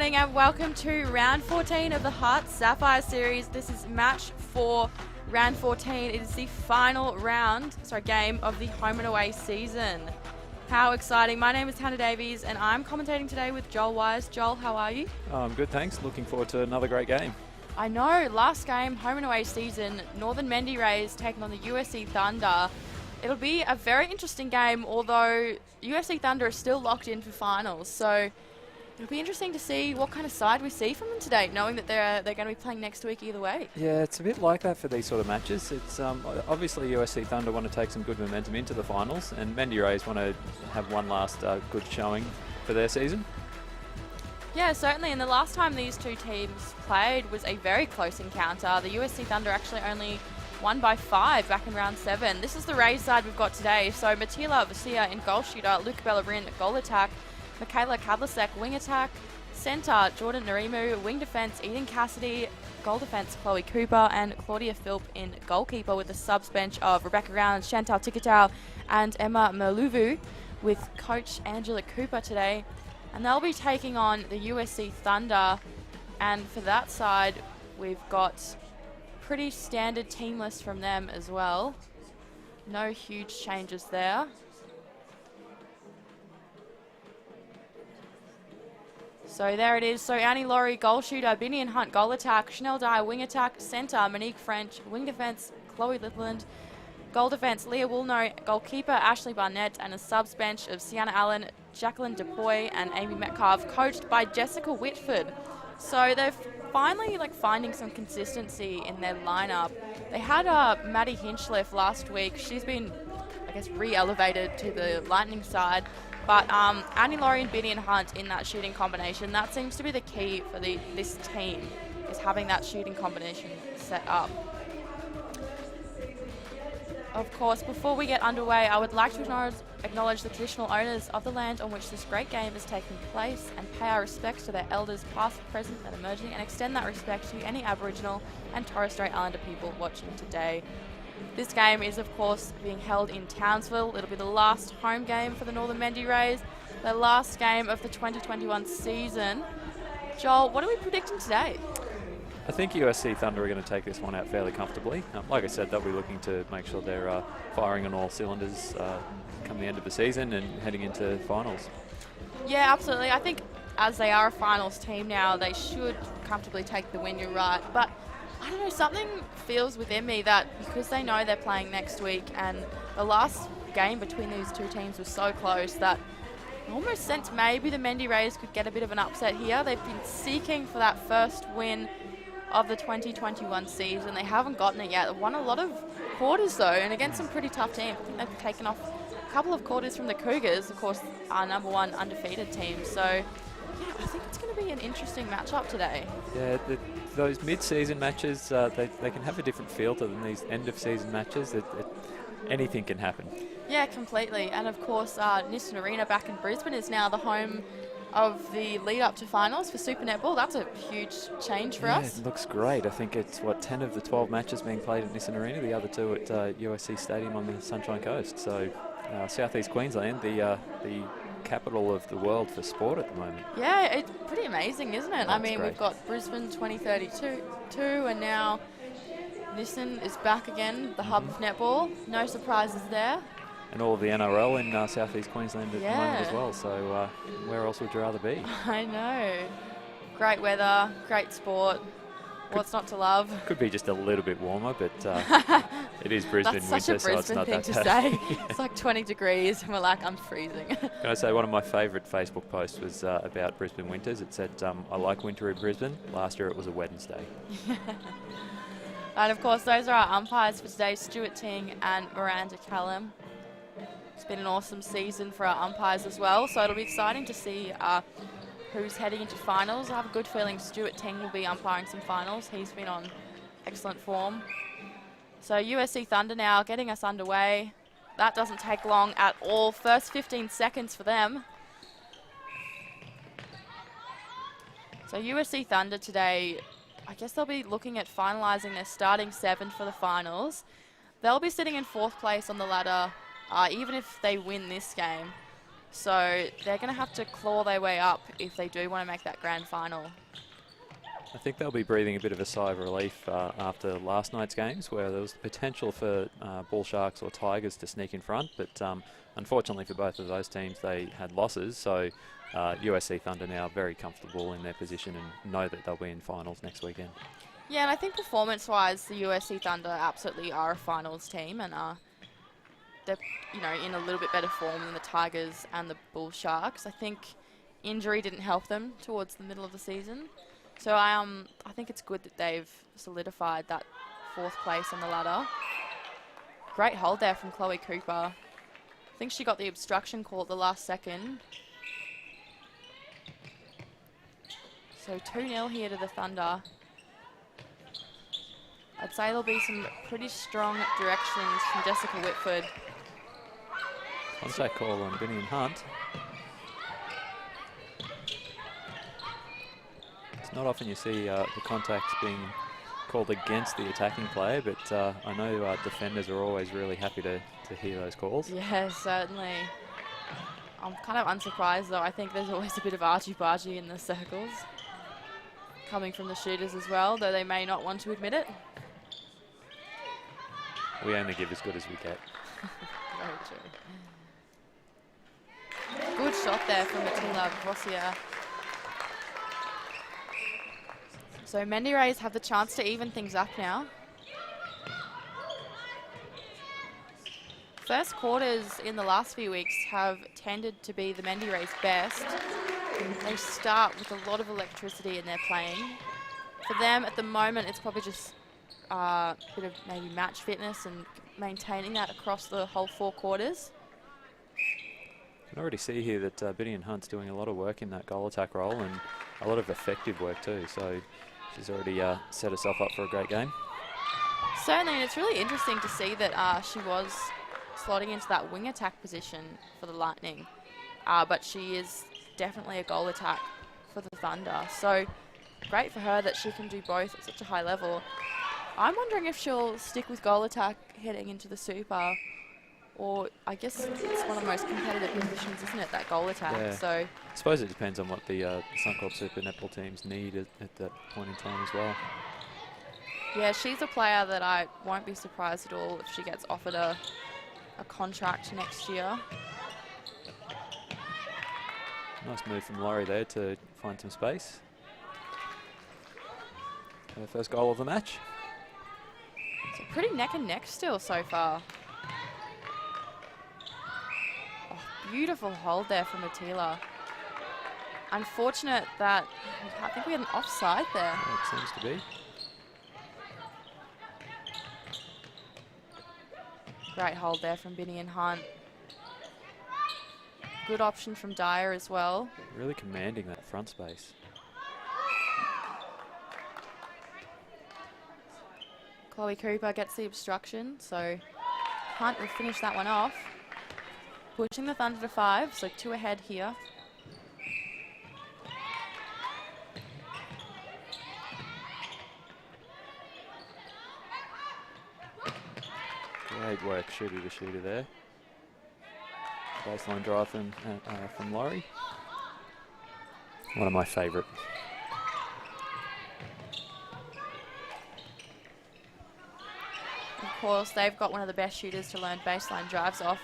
morning and welcome to round 14 of the HART Sapphire series. This is match 4, round 14. It is the final game of the home and away season. How exciting. My name is Hannah Davies and I'm commentating today with Joel Wise. Joel, how are you? I'm good, thanks. Looking forward to another great game. I know, last game, home and away season, Northern Mendi Rays taking on the USC Thunder. It'll be a very interesting game, although USC Thunder is still locked in for finals. So it'll be interesting to see what kind of side we see from them today, knowing that they're going to be playing next week either way. Yeah, it's a bit like that for these sort of matches. It's obviously USC Thunder want to take some good momentum into the finals, and Mendi Rays want to have one last good showing for their season. Yeah, certainly. And the last time these two teams played was a very close encounter. The USC Thunder actually only won by 5 back in round 7. This is the Rays side we've got today. So Matila Vasia in goal shooter, Luke Bellerin goal attack, Michaela Kadlasek wing attack, centre Jordan Narimu, wing defence Eden Cassidy, goal defence Chloe Cooper, and Claudia Philp in goalkeeper with the subs bench of Rebecca Round, Chantal Tikitau and Emma Merluvu with coach Angela Cooper today. And they'll be taking on the USC Thunder, and for that side we've got pretty standard team list from them as well. No huge changes there. So there it is. So Annie Laurie, goal shooter, Binion Hunt, goal attack, Chanel Dye, wing attack, centre, Monique French, wing defence, Chloe Litland, goal defence, Leah Woolno, goalkeeper, Ashley Barnett, and a subs bench of Sienna Allen, Jacqueline Dupuy, and Amy Metcalf, coached by Jessica Whitford. So they're finally finding some consistency in their lineup. They had Maddie Hinchliff last week. She's been, I guess, re-elevated to the Lightning side. But Annie Laurie and Binion Hunt in that shooting combination, that seems to be the key for this team, is having that shooting combination set up. Of course, before we get underway, I would like to acknowledge the traditional owners of the land on which this great game is taking place and pay our respects to their elders past, present and emerging, and extend that respect to any Aboriginal and Torres Strait Islander people watching today. This game is, of course, being held in Townsville. It'll be the last home game for the Northern Mendi Rays, the last game of the 2021 season. Joel, what are we predicting today? I think USC Thunder are going to take this one out fairly comfortably. Like I said, they'll be looking to make sure they're firing on all cylinders come the end of the season and heading into finals. Yeah, absolutely. I think as they are a finals team now, they should comfortably take the win, you're right. But I don't know, something feels within me that because they know they're playing next week and the last game between these two teams was so close that I almost sense maybe the Mendi Rays could get a bit of an upset here. They've been seeking for that first win of the 2021 season. They haven't gotten it yet. They've won a lot of quarters though, and against some pretty tough teams. I think they've taken off a couple of quarters from the Cougars, of course, our #1 undefeated team. So yeah, I think it's going to be an interesting matchup today. Yeah, those mid-season matches, they can have a different feel to them, these end-of-season matches. Anything can happen. Yeah, completely. And of course, Nissan Arena back in Brisbane is now the home of the lead up to finals for Super Netball. That's a huge change for us. It looks great. I think it's 10 of the 12 matches being played at Nissan Arena, the other 2 at USC Stadium on the Sunshine Coast. So Southeast Queensland, the capital of the world for sport at the moment. Yeah, it's pretty amazing, isn't it? Oh, I mean, great. We've got Brisbane 2032 and now Nissan is back again, the hub of netball. No surprises there. And all of the NRL in Southeast Queensland at the moment as well. So where else would you rather be? I know. Great weather, great sport. What's not to love? Could be just a little bit warmer, but it is Brisbane That's winter, such a so it's Brisbane not thing that to bad. say. It's like 20 degrees and we're like, I'm freezing. Can I say one of my favourite Facebook posts was about Brisbane winters. It said, I like winter in Brisbane. Last year it was a Wednesday. And of course, those are our umpires for today, Stuart Ting and Miranda Callum. It's been an awesome season for our umpires as well, so it'll be exciting to see who's heading into finals. I have a good feeling Stuart Ting will be umpiring some finals. He's been on excellent form. So USC Thunder now getting us underway. That doesn't take long at all. First 15 seconds for them. So USC Thunder today, I guess they'll be looking at finalising their starting 7 for the finals. They'll be sitting in 4th place on the ladder even if they win this game. So they're going to have to claw their way up if they do want to make that grand final. I think they'll be breathing a bit of a sigh of relief after last night's games, where there was the potential for Bull Sharks or Tigers to sneak in front, but unfortunately for both of those teams, they had losses. So USC Thunder now very comfortable in their position and know that they'll be in finals next weekend. Yeah, and I think performance-wise, the USC Thunder absolutely are a finals team, and they're in a little bit better form than the Tigers and the Bull Sharks. I think injury didn't help them towards the middle of the season. So I think it's good that they've solidified that 4th place on the ladder. Great hold there from Chloe Cooper. I think she got the obstruction call at the last second. So 2-0 here to the Thunder. I'd say there'll be some pretty strong directions from Jessica Whitford. Contact call on Vinny and Hunt. Not often you see the contacts being called against the attacking player, but I know defenders are always really happy to hear those calls. Yeah, certainly. I'm kind of unsurprised though. I think there's always a bit of argy-bargy in the circles. Coming from the shooters as well, though they may not want to admit it. We only give as good as we get. Very true. Good shot there from Attila Vossier. So Mendi Rays have the chance to even things up now. First quarters in the last few weeks have tended to be the Mendi Rays' best. They start with a lot of electricity in their playing. For them at the moment, it's probably just a bit of maybe match fitness and maintaining that across the whole 4 quarters. You can already see here that Biddy and Hunt's doing a lot of work in that goal attack role and a lot of effective work too. So she's already set herself up for a great game. Certainly, and it's really interesting to see that she was slotting into that wing attack position for the Lightning. But she is definitely a goal attack for the Thunder. So great for her that she can do both at such a high level. I'm wondering if she'll stick with goal attack heading into the Super. Or I guess it's one of the most competitive positions, isn't it, that goal attack? Yeah. So I suppose it depends on what the Suncorp Super netball teams need at that point in time as well. yeah, she's a player that I won't be surprised at all if she gets offered a contract next year. Nice move from Laurie there to find some space. Her first goal of the match. So pretty neck and neck still so far. Oh, beautiful hold there from Attila. Unfortunate that I think we had an offside there. Yeah, it seems to be. Great hold there from Binny and Hunt. Good option from Dyer as well. Really commanding that front space. Chloe Cooper gets the obstruction, so Hunt will finish that one off. Pushing the Thunder to 5, so 2 ahead here. Great work, shooter to shooter there. Baseline drive from Laurie. One of my favourite. Of course, they've got one of the best shooters to learn baseline drives off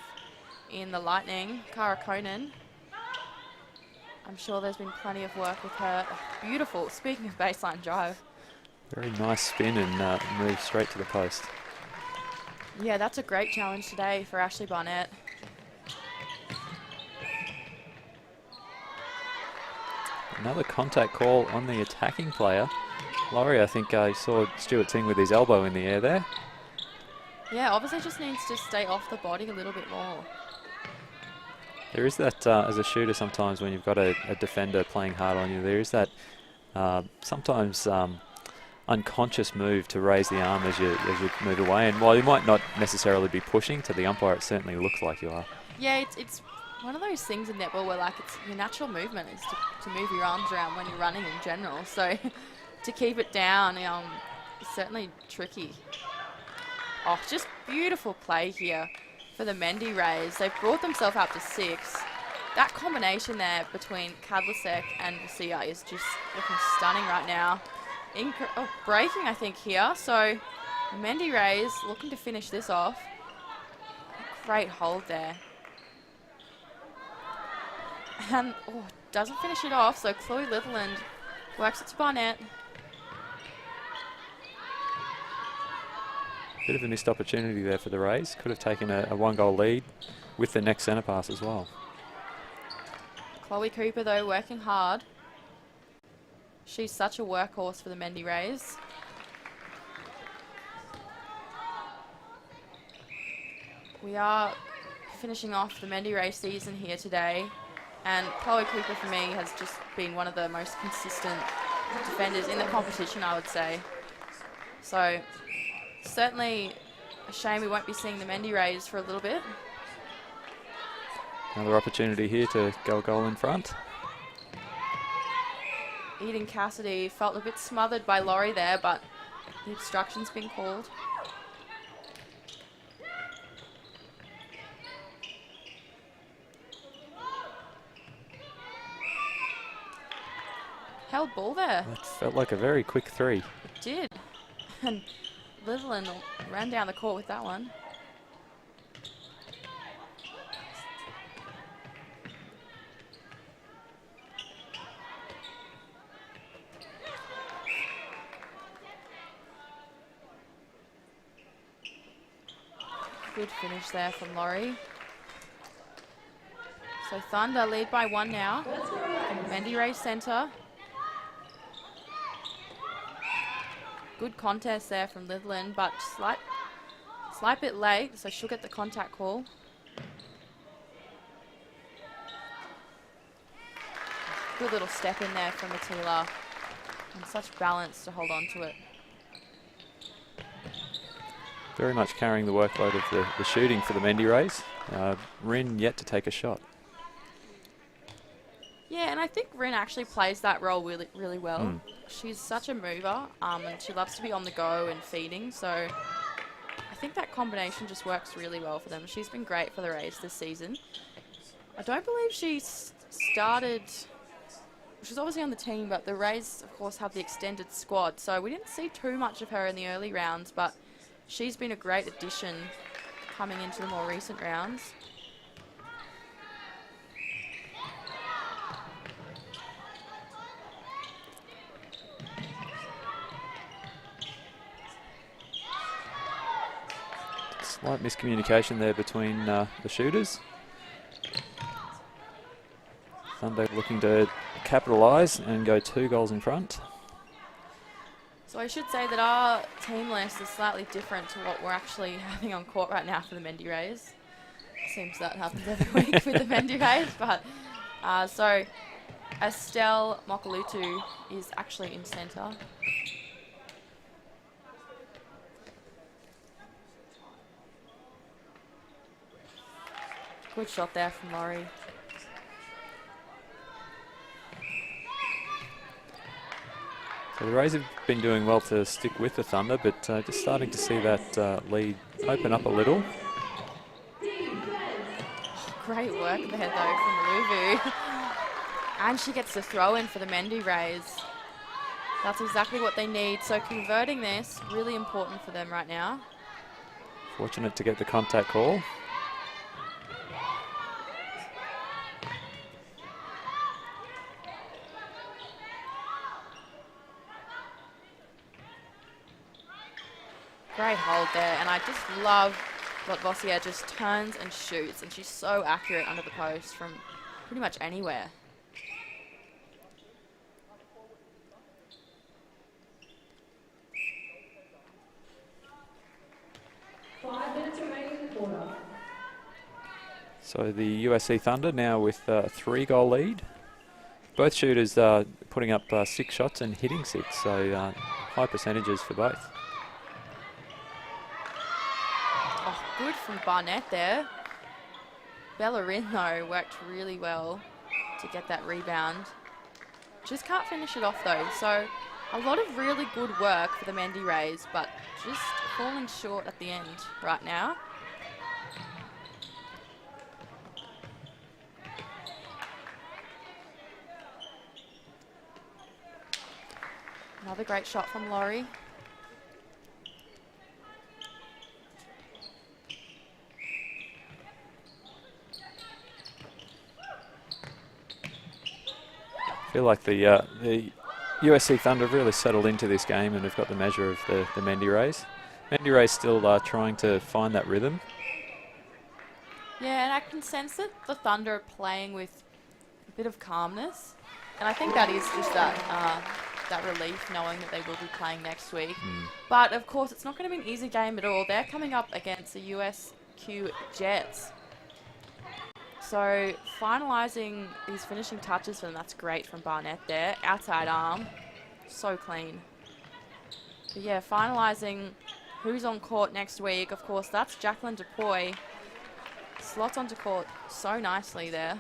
in the Lightning, Cara Conan. I'm sure there's been plenty of work with her. Oh, beautiful. Speaking of baseline drive. Very nice spin and move straight to the post. Yeah, that's a great challenge today for Ashley Barnett. Another contact call on the attacking player. Laurie, I think I saw Stuart Ting with his elbow in the air there. Yeah, obviously just needs to stay off the body a little bit more. There is that, as a shooter sometimes when you've got a defender playing hard on you, there is that sometimes unconscious move to raise the arm as you move away. And while you might not necessarily be pushing to the umpire, it certainly looks like you are. Yeah, it's one of those things in netball where like it's your natural movement is to move your arms around when you're running in general. So to keep it down is certainly tricky. Oh, just beautiful play here for the Mendi Rays. They've brought themselves up to 6. That combination there between Kadlasek and Vasia is just looking stunning right now. Breaking, I think, here. So Mendi Rays looking to finish this off. Great hold there. And doesn't finish it off, so Chloe Litherland works it to Barnett. Bit of a missed opportunity there for the Rays. Could have taken a 1-goal lead with the next centre pass as well. Chloe Cooper, though, working hard. She's such a workhorse for the Mendi Rays. We are finishing off the Mendi Rays season here today. And Chloe Cooper, for me, has just been one of the most consistent defenders in the competition, I would say. So, certainly a shame we won't be seeing the Mendi Rays for a little bit. Another opportunity here to go a goal in front. Eden Cassidy felt a bit smothered by Laurie there, but the obstruction's been called. Held ball there. That felt like a very quick 3. It did. And Litherland ran down the court with that one. Good finish there from Laurie. So Thunder lead by 1 now. Mendi Rays centre. Good contest there from Litherland, but slight bit late, so she'll get the contact call. Good little step in there from Attila. And such balance to hold on to it. Very much carrying the workload of the shooting for the Mendi Rays. Rin yet to take a shot. Yeah, and I think Rin actually plays that role really, really well. She's such a mover, and she loves to be on the go and feeding, so I think that combination just works really well for them. She's been great for the Rays this season. I don't believe she started... She's obviously on the team, but the Rays, of course, have the extended squad, so we didn't see too much of her in the early rounds, but she's been a great addition coming into the more recent rounds. Slight miscommunication there between the shooters. Thunder looking to capitalise and go 2 goals in front. So I should say that our team list is slightly different to what we're actually having on court right now for the Mendi Rays. Seems that happens every week with the Mendi Rays, but so Estelle Mokalutu is actually in centre. Good shot there from Laurie. So the Rays have been doing well to stick with the Thunder, but just starting to see that lead open up a little. Great work there, though, from Luvu. And she gets the throw in for the Mendi Rays. That's exactly what they need. So converting this, really important for them right now. Fortunate to get the contact call. Great hold there, and I just love what Vossier just turns and shoots, and she's so accurate under the post from pretty much anywhere. So the USC Thunder now with a 3-goal lead. Both shooters putting up 6 shots and hitting 6, so high percentages for both. Oh, good from Barnett there. Bellerin, though, worked really well to get that rebound. Just can't finish it off, though. So a lot of really good work for the Mendi Rays, but just falling short at the end right now. Another great shot from Laurie. I feel like the USC Thunder have really settled into this game and have got the measure of the Mendi Rays. Mendi Rays still trying to find that rhythm. Yeah, and I can sense that the Thunder are playing with a bit of calmness. And I think that is just that relief knowing that they will be playing next week. But, of course, it's not going to be an easy game at all. They're coming up against the USQ Jets. So, finalising these finishing touches for them, that's great from Barnett there. Outside arm. So clean. But, yeah, finalising who's on court next week. Of course, that's Jacqueline Dupuy. Slots onto court so nicely there.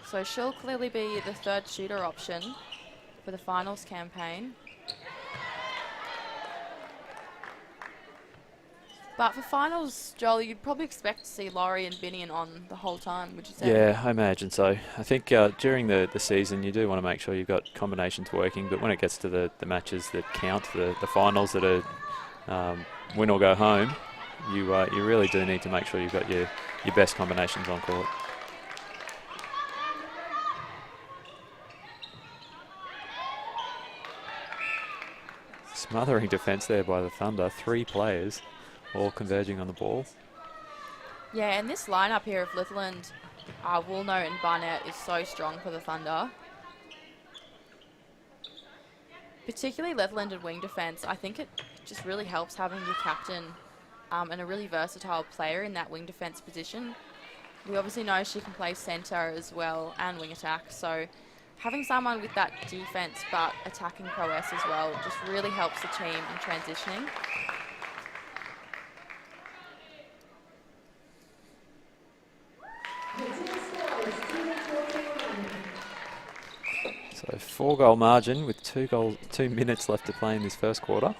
So she'll clearly be the third shooter option for the finals campaign. But for finals, Joel, you'd probably expect to see Laurie and Binion on the whole time, would you say? Yeah, I imagine so. I think during the season you do want to make sure you've got combinations working, but when it gets to the matches that count, the finals that are win or go home, you really do need to make sure you've got your best combinations on court. Smothering defence there by the Thunder. 3 players all converging on the ball. Yeah, and this lineup here of Litherland, Woolnough and Barnett is so strong for the Thunder. Particularly Litherland and wing defence. I think it just really helps having your captain and a really versatile player in that wing defence position. We obviously know she can play centre as well and wing attack, so having someone with that defence but attacking prowess as well just really helps the team in transitioning. So 4-goal margin with 2 minutes left to play in this first quarter.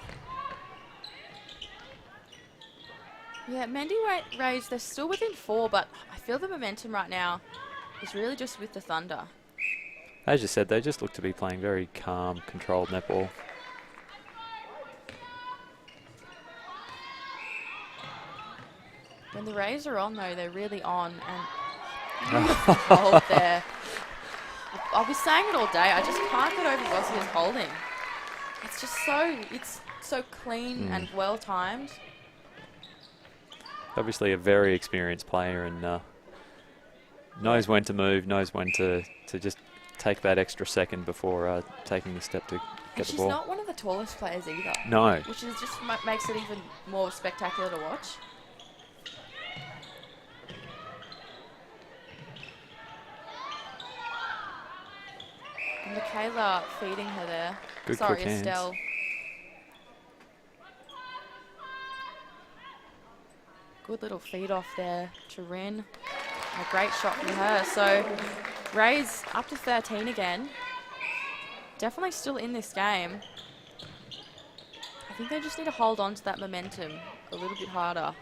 Yeah, Mendi Rays, they're still within 4, but I feel the momentum right now is really just with the Thunder. As you said, they just look to be playing very calm, controlled netball. When the Rays are on, though, they're really on. And hold there. I'll be saying it all day. I just can't get over Rossia's holding. It's just so clean and well timed. Obviously a very experienced player and knows when to move, knows when to just take that extra second before taking the step to get the ball. She's not one of the tallest players either. No. Which is just makes it even more spectacular to watch. And Michaela feeding her there. Good Sorry, quick hands. Estelle. Good little feed off there to Rin. A great shot from her. So Rays up to 13 again. Definitely still in this game. I think they just need to hold on to that momentum a little bit harder.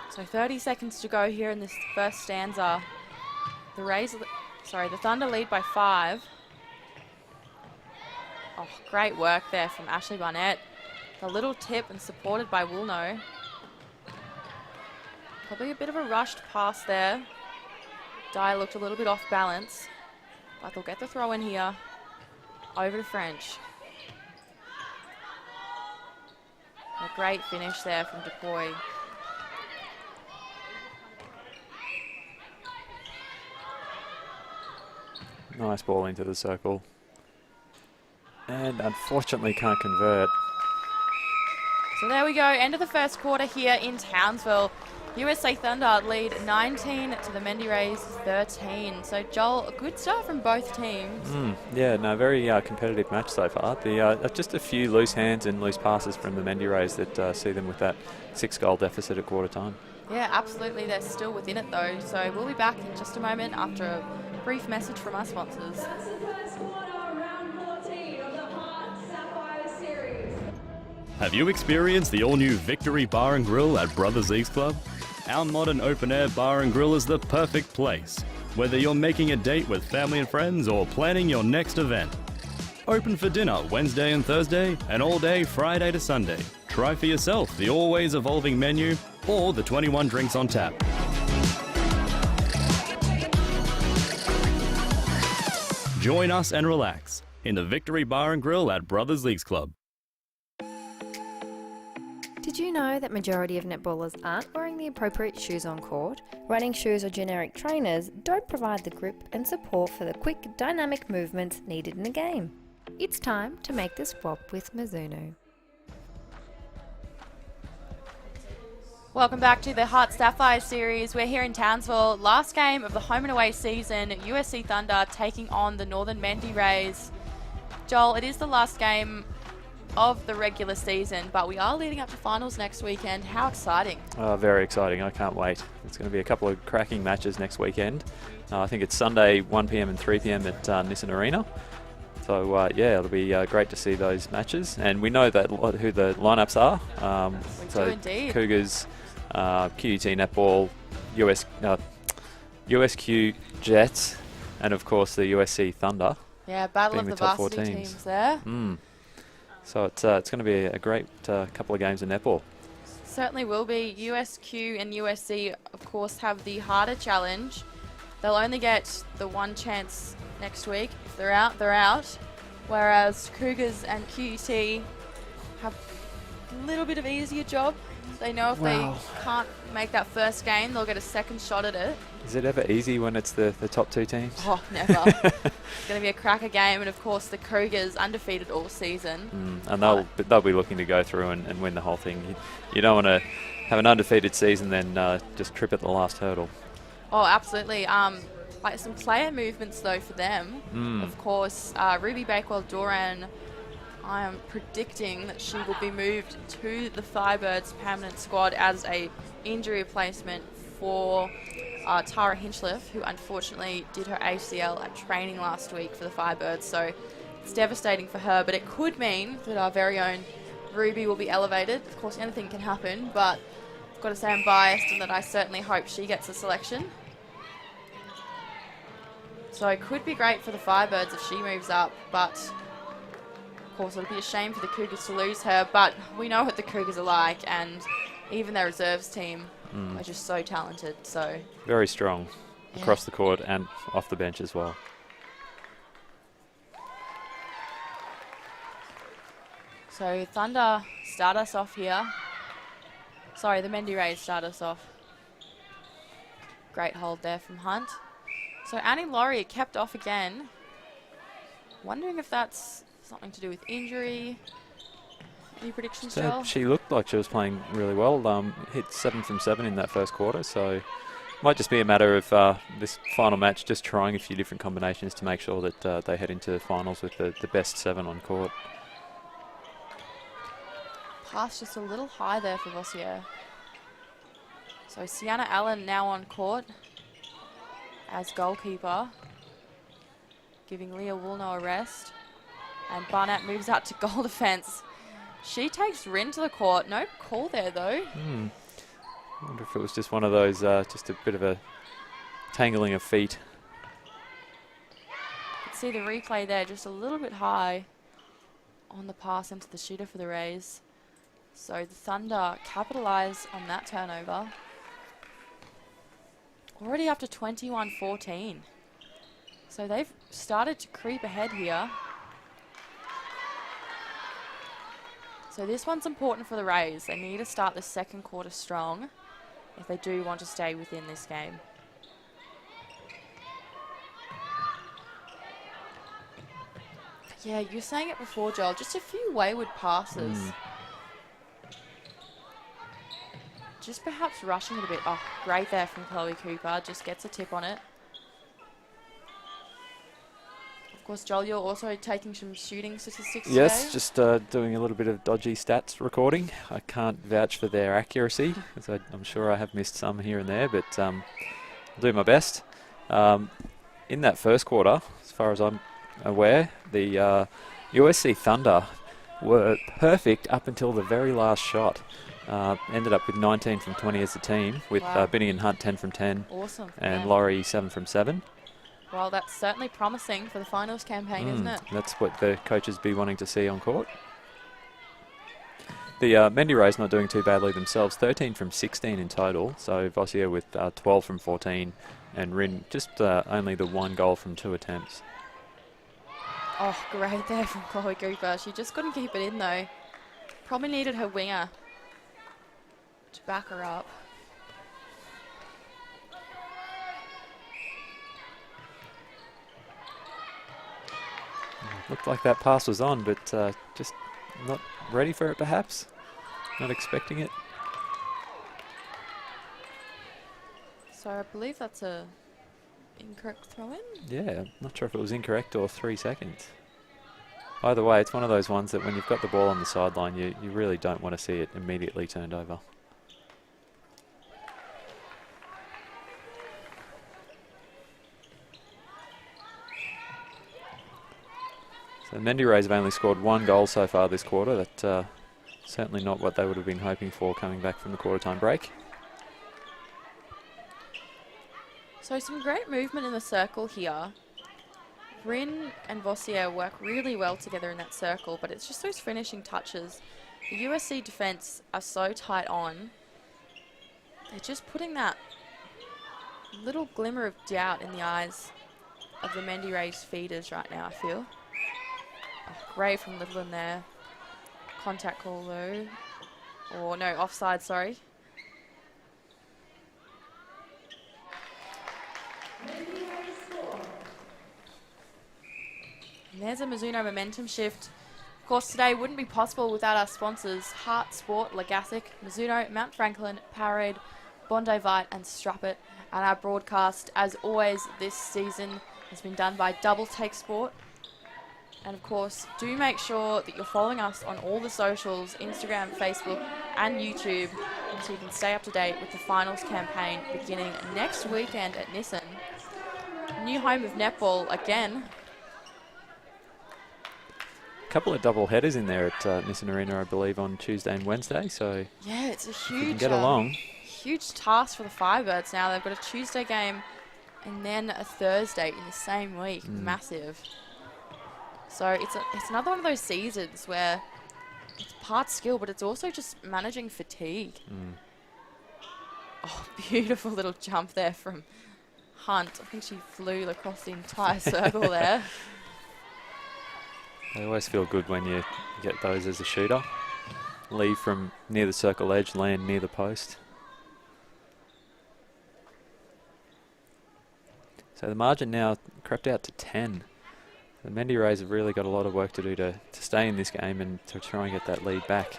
So 30 seconds to go here in this first stanza. The Thunder lead by 5. Oh, great work there from Ashley Barnett. A little tip and supported by Woolnough. Probably a bit of a rushed pass there. Dye looked a little bit off balance, but they'll get the throw in here. Over to French. A great finish there from Dupuy. Nice ball into the circle. And unfortunately can't convert. So there we go, end of the first quarter here in Townsville. USA Thunder lead 19 to the Mendi Rays 13. So Joel, a good start from both teams. Yeah, no, very competitive match so far. Just a few loose hands and loose passes from the Mendi Rays that see them with that 6-goal deficit at quarter time. Yeah, absolutely. They're still within it though. So we'll be back in just a moment after a brief message from our sponsors. This is the first quarter, round 14 of the HART Sapphire series. Have you experienced the all-new Victory Bar and Grill at Brothers Eats Club? Our modern open-air bar and grill is the perfect place, whether you're making a date with family and friends or planning your next event. Open for dinner Wednesday and Thursday, and all day Friday to Sunday. Try for yourself the always evolving menu or the 21 drinks on tap. Join us and relax in the Victory Bar and Grill at Brothers Leagues Club. Did you know that majority of netballers aren't wearing the appropriate shoes on court? Running shoes or generic trainers don't provide the grip and support for the quick, dynamic movements needed in the game. It's time to make the swap with Mizuno. Welcome back to the HART Sapphire series. We're here in Townsville. Last game of the home and away season. USC Thunder taking on the Northern Mendi Rays. Joel, it is the last game of the regular season, but we are leading up to finals next weekend. How exciting. Very exciting. I can't wait. It's going to be a couple of cracking matches next weekend. I think it's Sunday 1 p.m. and 3 p.m. at Nissan Arena. So, yeah, it'll be great to see those matches. And we know that who the lineups are. We do indeed. Cougars, QUT Netball, USQ Jets, and, of course, the USC Thunder. Yeah, battle of being the top four varsity teams there. So it's going to be a great couple of games in netball. Certainly will be. USQ and USC, of course, have the harder challenge. They'll only get the one chance next week. If they're out, they're out. Whereas Cougars and QUT have a little bit of easier job. They know if they can't make that first game, they'll get a second shot at it. Is it ever easy when it's the top two teams? Oh, never. It's going to be a cracker game. And, of course, the Cougars undefeated all season. And they'll be looking to go through and win the whole thing. You don't want to have an undefeated season then just trip at the last hurdle. Oh, absolutely. Like some player movements, though, for them. Of course, Ruby Bakewell-Doran, I am predicting that she will be moved to the Firebirds permanent squad as a injury replacement for Tara Hinchliff, who unfortunately did her ACL at training last week for the Firebirds. So it's devastating for her, but it could mean that our very own Ruby will be elevated. Of course, anything can happen, but I've got to say I'm biased and that I certainly hope she gets a selection. So it could be great for the Firebirds if she moves up, but of course it'll be a shame for the Cougars to lose her, but we know what the Cougars are like, and even their reserves team are just so talented. So very strong across the court and off the bench as well. So Thunder start us off here. Sorry, the Mendi Rays start us off. Great hold there from Hunt. So Annie Laurie kept off again. Wondering if that's something to do with injury. Any predictions, Joel? She looked like she was playing really well. Hit 7 from 7 in that first quarter. So might just be a matter of this final match just trying a few different combinations to make sure that they head into finals with the best 7 on court. Pass just a little high there for Vossier. So Sienna Allen now on court as goalkeeper, giving Leah Woolnough a rest. And Barnett moves out to goal defence. She takes Rin to the court. No call there, though. I wonder if it was just one of those, just a bit of a tangling of feet. You can see the replay there, just a little bit high on the pass into the shooter for the Rays. So the Thunder capitalise on that turnover. Already up to 21-14. So they've started to creep ahead here. So this one's important for the Rays. They need to start the second quarter strong if they do want to stay within this game. Yeah, you were saying it before, Joel. Just a few wayward passes. Just perhaps rushing it a bit. Oh, great there from Chloe Cooper. Just gets a tip on it. Of course, Joel, you're also taking some shooting statistics today. Yes, just doing a little bit of dodgy stats recording. I can't vouch for their accuracy, because I'm sure I have missed some here and there, but I'll do my best. In that first quarter, as far as I'm aware, the USC Thunder were perfect up until the very last shot. Ended up with 19 from 20 as a team, with Wow. Binney and Hunt 10 from 10, Awesome. and Yeah. Laurie 7 from 7. Well, that's certainly promising for the finals campaign, isn't it? That's what the coaches be wanting to see on court. The Mendi Rays not doing too badly themselves, 13 from 16 in total. So Vossier with 12 from 14, and Rin just only the 1 goal from 2 attempts. Oh, great there from Chloe Cooper. She just couldn't keep it in, though. Probably needed her winger to back her up. Looked like that pass was on, but just not ready for it perhaps. Not expecting it. So I believe that's a incorrect throw-in. Yeah, not sure if it was incorrect or 3 seconds. Either way, it's one of those ones that when you've got the ball on the sideline, you really don't want to see it immediately turned over. So the Mendi Rays have only scored 1 goal so far this quarter. That's certainly not what they would have been hoping for coming back from the quarter-time break. So some great movement in the circle here. Rin and Vossier work really well together in that circle, but it's just those finishing touches. The USC defense are so tight on. They're just putting that little glimmer of doubt in the eyes of the Mendi Rays feeders right now, I feel. Oh, great from Little in there. Contact call though. Or no, offside, sorry. And there's a Mizuno momentum shift. Of course, today wouldn't be possible without our sponsors, HART Sport, Legassic, Mizuno, Mount Franklin, Powerade, Bondi Vite and Struppet. And our broadcast, as always, this season has been done by Double Take Sport. And of course, do make sure that you're following us on all the socials, Instagram, Facebook and YouTube, so you can stay up to date with the finals campaign beginning next weekend at Nissan. New home of netball again. Couple of double headers in there at Nissan Arena, I believe, on Tuesday and Wednesday. So Yeah, it's a if you can huge, get along. huge task for the Firebirds now. They've got a Tuesday game and then a Thursday in the same week. Massive. So it's another one of those seasons where it's part skill, but it's also just managing fatigue. Oh, beautiful little jump there from Hunt. I think she flew across the entire circle there. They always feel good when you get those as a shooter. Leave from near the circle edge, land near the post. So the margin now crept out to 10. The Mendi Rays have really got a lot of work to do to stay in this game and to try and get that lead back.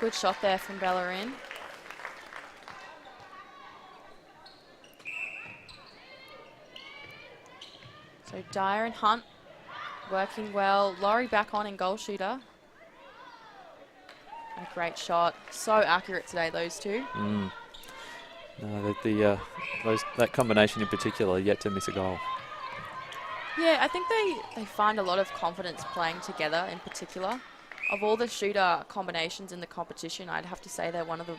Good shot there from Bellerin. So Dyer and Hunt working well. Laurie back on in goal shooter. A great shot. So accurate today, those two. No, that combination in particular yet to miss a goal. Yeah, I think they find a lot of confidence playing together in particular. Of all the shooter combinations in the competition, I'd have to say they're one of the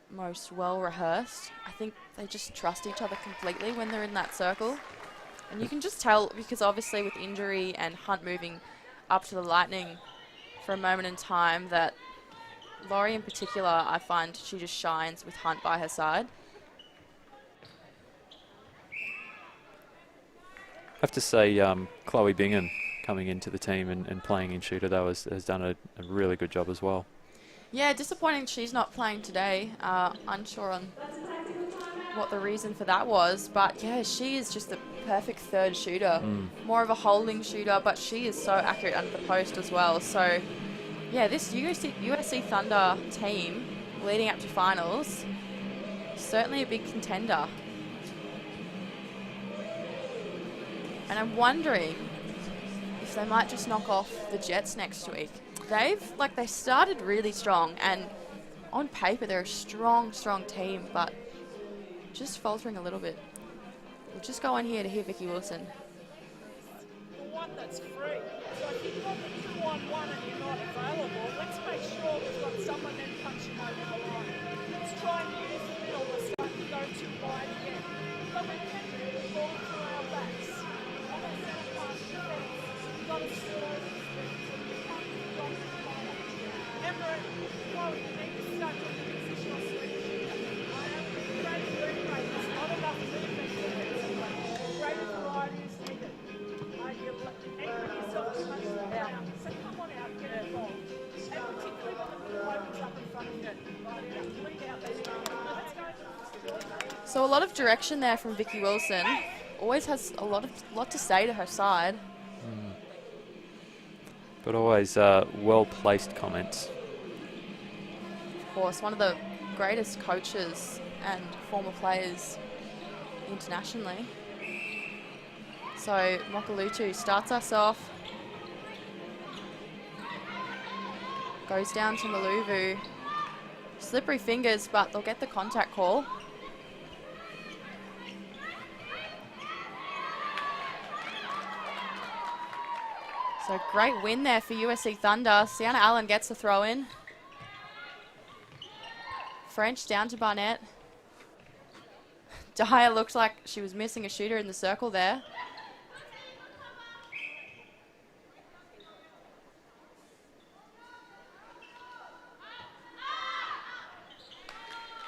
most well-rehearsed. I think they just trust each other completely when they're in that circle. And you can just tell, because obviously with injury and Hunt moving up to the Lightning for a moment in time, that Laurie in particular, I find she just shines with Hunt by her side. I have to say, Chloe Bingham coming into the team and playing in shooter, though, has done a really good job as well. Yeah, disappointing she's not playing today. Unsure on what the reason for that was, but yeah, she is just the perfect third shooter. More of a holding shooter, but she is so accurate under the post as well. So yeah, this USC Thunder team leading up to finals, certainly a big contender. And I'm wondering if they might just knock off the Jets next week. They started really strong, and on paper they're a strong team, but just faltering a little bit. We'll just go on here to hear Vicky Wilson. One that's free. So if you've got the 2-on-1 and you're not available, let's make sure we've got someone then punching over the line. Let's try and use the middle. We're starting to go too wide again. But we can do the ball through our backs. On a centre pass defense, you've got to still overspin. So you can't be dropping the ball. Remember, Chloe, you need to start with the positional switch. I am great anyway. There's not enough movement defensively. Greater variety is needed. Anchoring yourself as much as you can. So come on out, get involved. And particularly when the ball opens up in front of you. Right out, lead out those let's go. So a lot of direction there from Vicky Wilson. Always has a lot to say to her side. But always well-placed comments. Of course, one of the greatest coaches and former players internationally. So Mokalutu starts us off. Goes down to Maluvu. Slippery fingers, but they'll get the contact call. So great win there for USC Thunder. Sienna Allen gets the throw in. French down to Barnett. Dyer looked like she was missing a shooter in the circle there.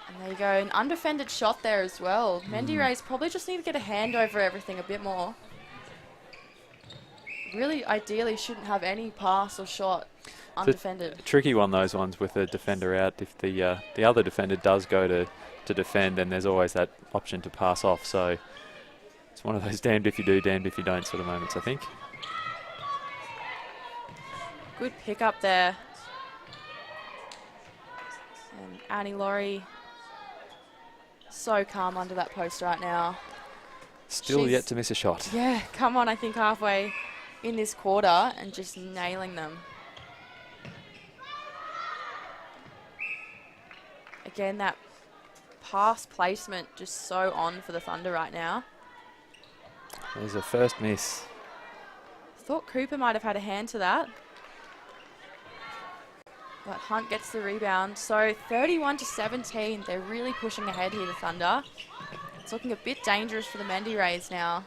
And there you go, an undefended shot there as well. Mendi Rays probably just need to get a hand over everything a bit more. Really, ideally, shouldn't have any pass or shot undefended. A tricky one, those ones with the defender out. If the other defender does go to defend, then there's always that option to pass off. So it's one of those damned if you do, damned if you don't sort of moments, I think. Good pick up there. And Annie Laurie, so calm under that post right now. Still yet to miss a shot. Yeah, come on, I think halfway in this quarter and just nailing them. Again, that pass placement just so on for the Thunder right now. There's a first miss. Thought Cooper might have had a hand to that. But Hunt gets the rebound. So 31-17, they're really pushing ahead here, the Thunder. It's looking a bit dangerous for the Mendi Rays now.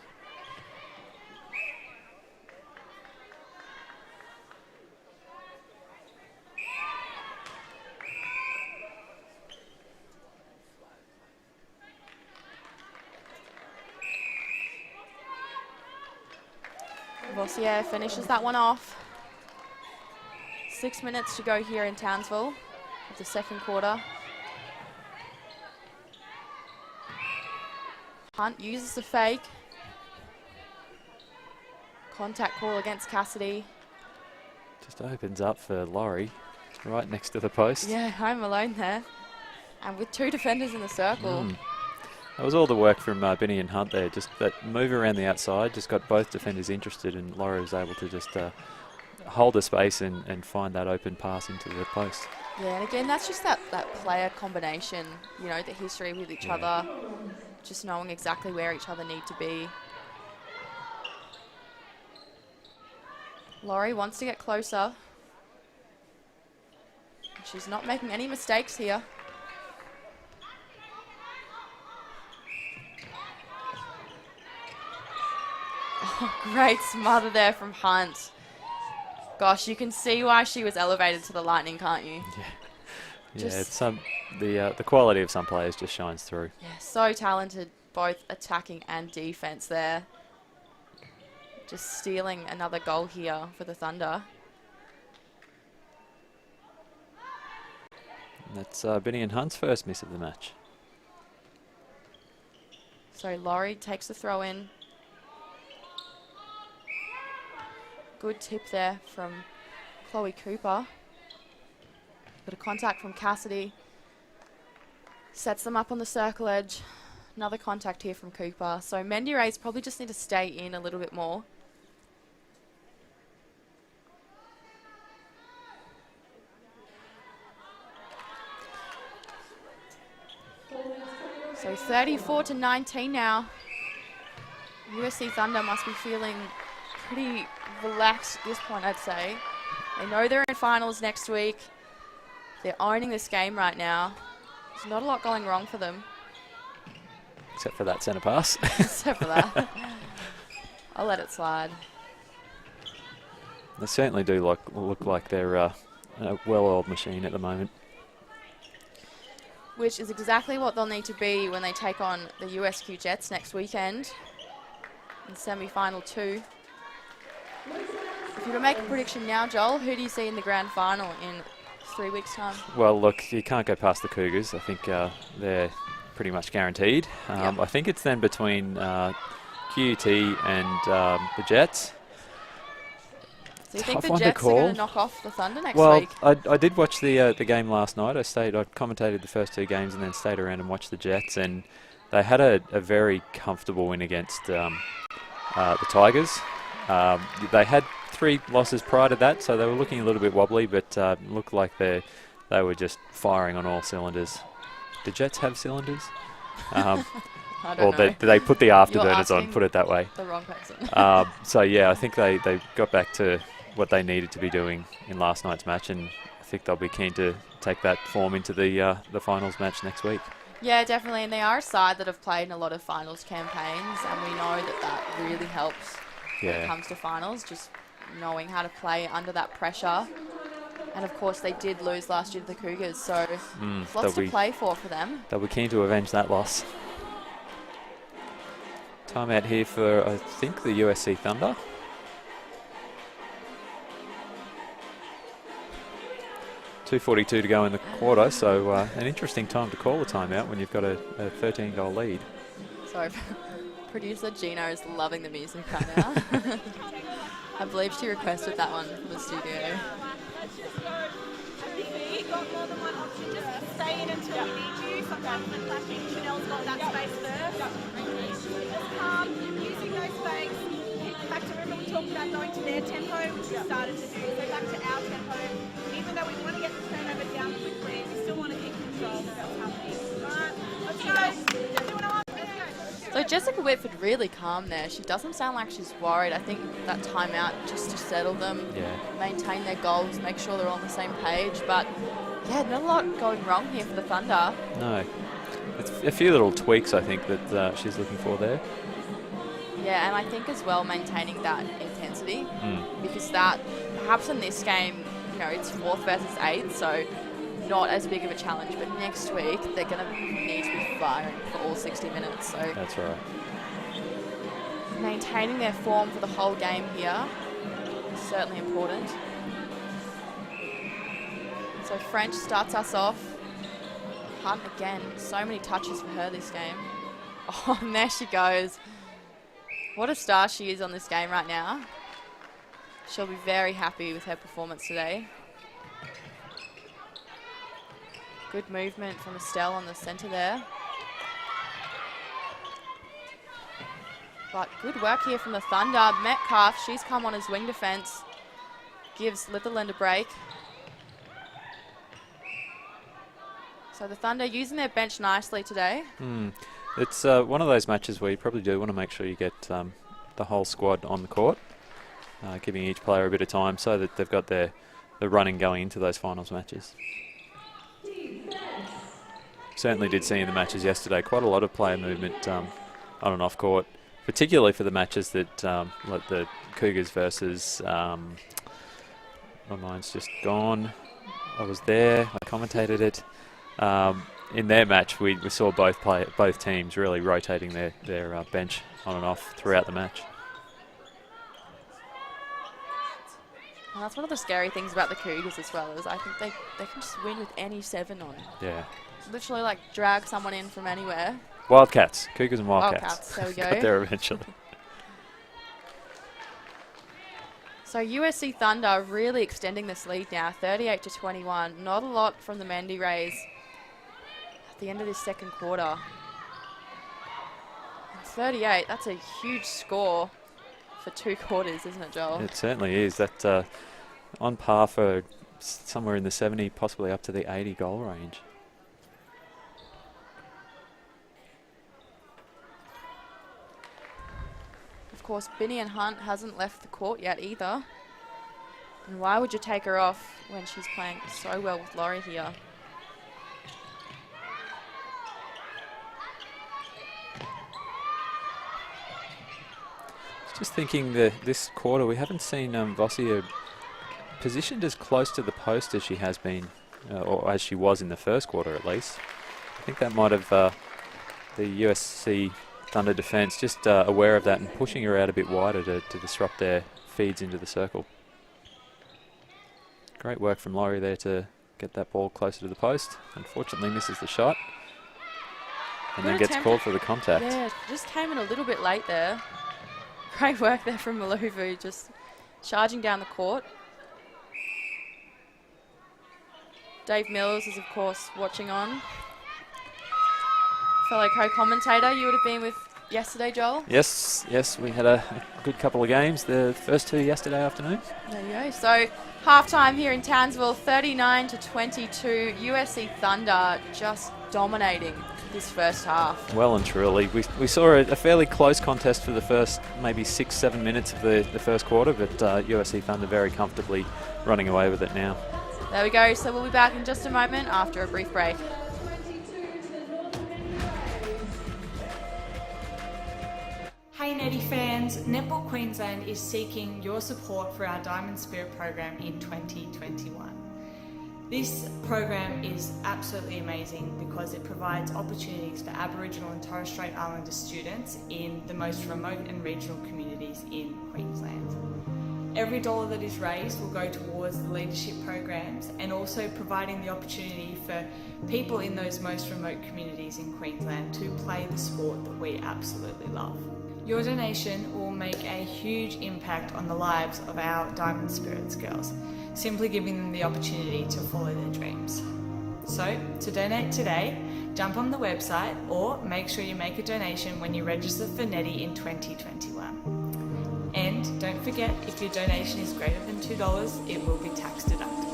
Vossier finishes that one off. 6 minutes to go here in Townsville of the second quarter. Hunt uses the fake. Contact call against Cassidy. Just opens up for Laurie, right next to the post. Yeah, home alone there. And with two defenders in the circle. That was all the work from Benny and Hunt there. Just that move around the outside, just got both defenders interested, and Laurie was able to just hold the space and find that open pass into the post. Yeah, and again, that's just that player combination, you know, the history with each other, just knowing exactly where each other need to be. Laurie wants to get closer. She's not making any mistakes here. Oh, great smother there from Hunt. Gosh, you can see why she was elevated to the Lightning, can't you? Yeah, it's the quality of some players just shines through. Yeah, so talented, both attacking and defense there. Just stealing another goal here for the Thunder. And that's Benny and Hunt's first miss of the match. So Laurie takes the throw in. Good tip there from Chloe Cooper. Bit of contact from Cassidy. Sets them up on the circle edge. Another contact here from Cooper. So Mendi Rays probably just need to stay in a little bit more. So 34-19 now. USC Thunder must be feeling pretty relaxed at this point, I'd say. They know they're in finals next week. They're owning this game right now. There's not a lot going wrong for them. Except for that centre pass. Except for that. I'll let it slide. They certainly do look like they're a well-oiled machine at the moment. Which is exactly what they'll need to be when they take on the USQ Jets next weekend in semi-final 2. If you were to make a prediction now, Joel, who do you see in the grand final in 3 weeks' time? Well, look, you can't go past the Cougars. I think they're pretty much guaranteed. Yep. I think it's then between QUT and the Jets. So you think Tough the one to Jets are going call. to knock off the Thunder next Well, week? I did watch the game last night. I commentated the first 2 games and then stayed around and watched the Jets, and they had a very comfortable win against the Tigers. They had 3 losses prior to that, so they were looking a little bit wobbly, but looked like they were just firing on all cylinders. Do Jets have cylinders? I don't know. They put the afterburners You're on, put it that way. The wrong person. So, yeah, I think they got back to what they needed to be doing in last night's match, and I think they'll be keen to take that form into the finals match next week. Yeah, definitely, and they are a side that have played in a lot of finals campaigns, and we know that really helps when it comes to finals, just knowing how to play under that pressure. And, of course, they did lose last year to the Cougars, so lots to play for them. They'll be keen to avenge that loss. Timeout here for, I think, the USC Thunder. .242 to go in the quarter, so an interesting time to call a timeout when you've got a 13-goal lead. Sorry, producer Gina is loving the music right now. I believe she requested that one from the studio. You've got more than one option. Just stay in until we need you. Sometimes when clashing, Chanel's got that space first. Just calm, using those fakes. Back to remember we talked about going to their tempo, which we started to do. So back to our tempo. Even though we want to get the turnover down quickly, we still want to keep control of what's happening. Alright, let's go. Just doing our So Jessica Whitford really calm there. She doesn't sound like she's worried. I think that timeout just to settle them, maintain their goals, make sure they're on the same page. But yeah, not a lot going wrong here for the Thunder. No. It's a few little tweaks, I think, that she's looking for there. Yeah, and I think as well maintaining that intensity because that, perhaps in this game, you know, it's 4th versus 8th, so not as big of a challenge, but next week they're going to need to be firing for all 60 minutes. So that's right. Maintaining their form for the whole game here is certainly important. So French starts us off. Hunt again, so many touches for her this game. Oh, and there she goes. What a star she is on this game right now. She'll be very happy with her performance today. Good movement from Estelle on the centre there. But good work here from the Thunder. Metcalf, she's come on as wing defence. Gives Litherland a break. So the Thunder using their bench nicely today. It's one of those matches where you probably do want to make sure you get the whole squad on the court, giving each player a bit of time so that they've got the running going into those finals matches. Certainly did see in the matches yesterday quite a lot of player movement on and off court, particularly for the matches that like the Cougars versus my mind's just gone. I was there, I commentated it. In their match, we saw both teams really rotating their bench on and off throughout the match. Well, that's one of the scary things about the Cougars as well, is I think they can just win with any 7 on. Yeah. Literally like drag someone in from anywhere. Wildcats, Cougars and Wildcats. There we go. Got there eventually. So USC Thunder really extending this lead now, 38-21. Not a lot from the Mendi Rays at the end of this second quarter. 38, that's a huge score for 2 quarters, isn't it, Joel? It certainly is. That on par for somewhere in the 70, possibly up to the 80 goal range. course, Binny and Hunt hasn't left the court yet either. And why would you take her off when she's playing so well with Laurie here? Just thinking that this quarter we haven't seen Vossier positioned as close to the post as she has been, or as she was in the first quarter at least. I think that might have the USC Thunder defence just aware of that and pushing her out a bit wider to disrupt their feeds into the circle. Great work from Laurie there to get that ball closer to the post. Unfortunately misses the shot and then gets called for the contact. Yeah, just came in a little bit late there. Great work there from Maluvu, just charging down the court. Dave Mills is, of course, watching on. Fellow co-commentator you would have been with yesterday, Joel? Yes, we had a good couple of games. The first two yesterday afternoon. There you go. So, halftime here in Townsville, 39-22. USC Thunder just dominating this first half. Well and truly. We saw a fairly close contest for the first maybe 6-7 minutes of the first quarter, but USC Thunder very comfortably running away with it now. There we go. So we'll be back in just a moment after a brief break. Hey Netty fans, Netball Queensland is seeking your support for our Diamond Spirit program in 2021. This program is absolutely amazing because it provides opportunities for Aboriginal and Torres Strait Islander students in the most remote and regional communities in Queensland. Every dollar that is raised will go towards the leadership programs and also providing the opportunity for people in those most remote communities in Queensland to play the sport that we absolutely love. Your donation will make a huge impact on the lives of our Diamond Spirits girls, simply giving them the opportunity to follow their dreams. So, to donate today, jump on the website or make sure you make a donation when you register for Netty in 2021. And don't forget, if your donation is greater than $2, it will be tax deductible.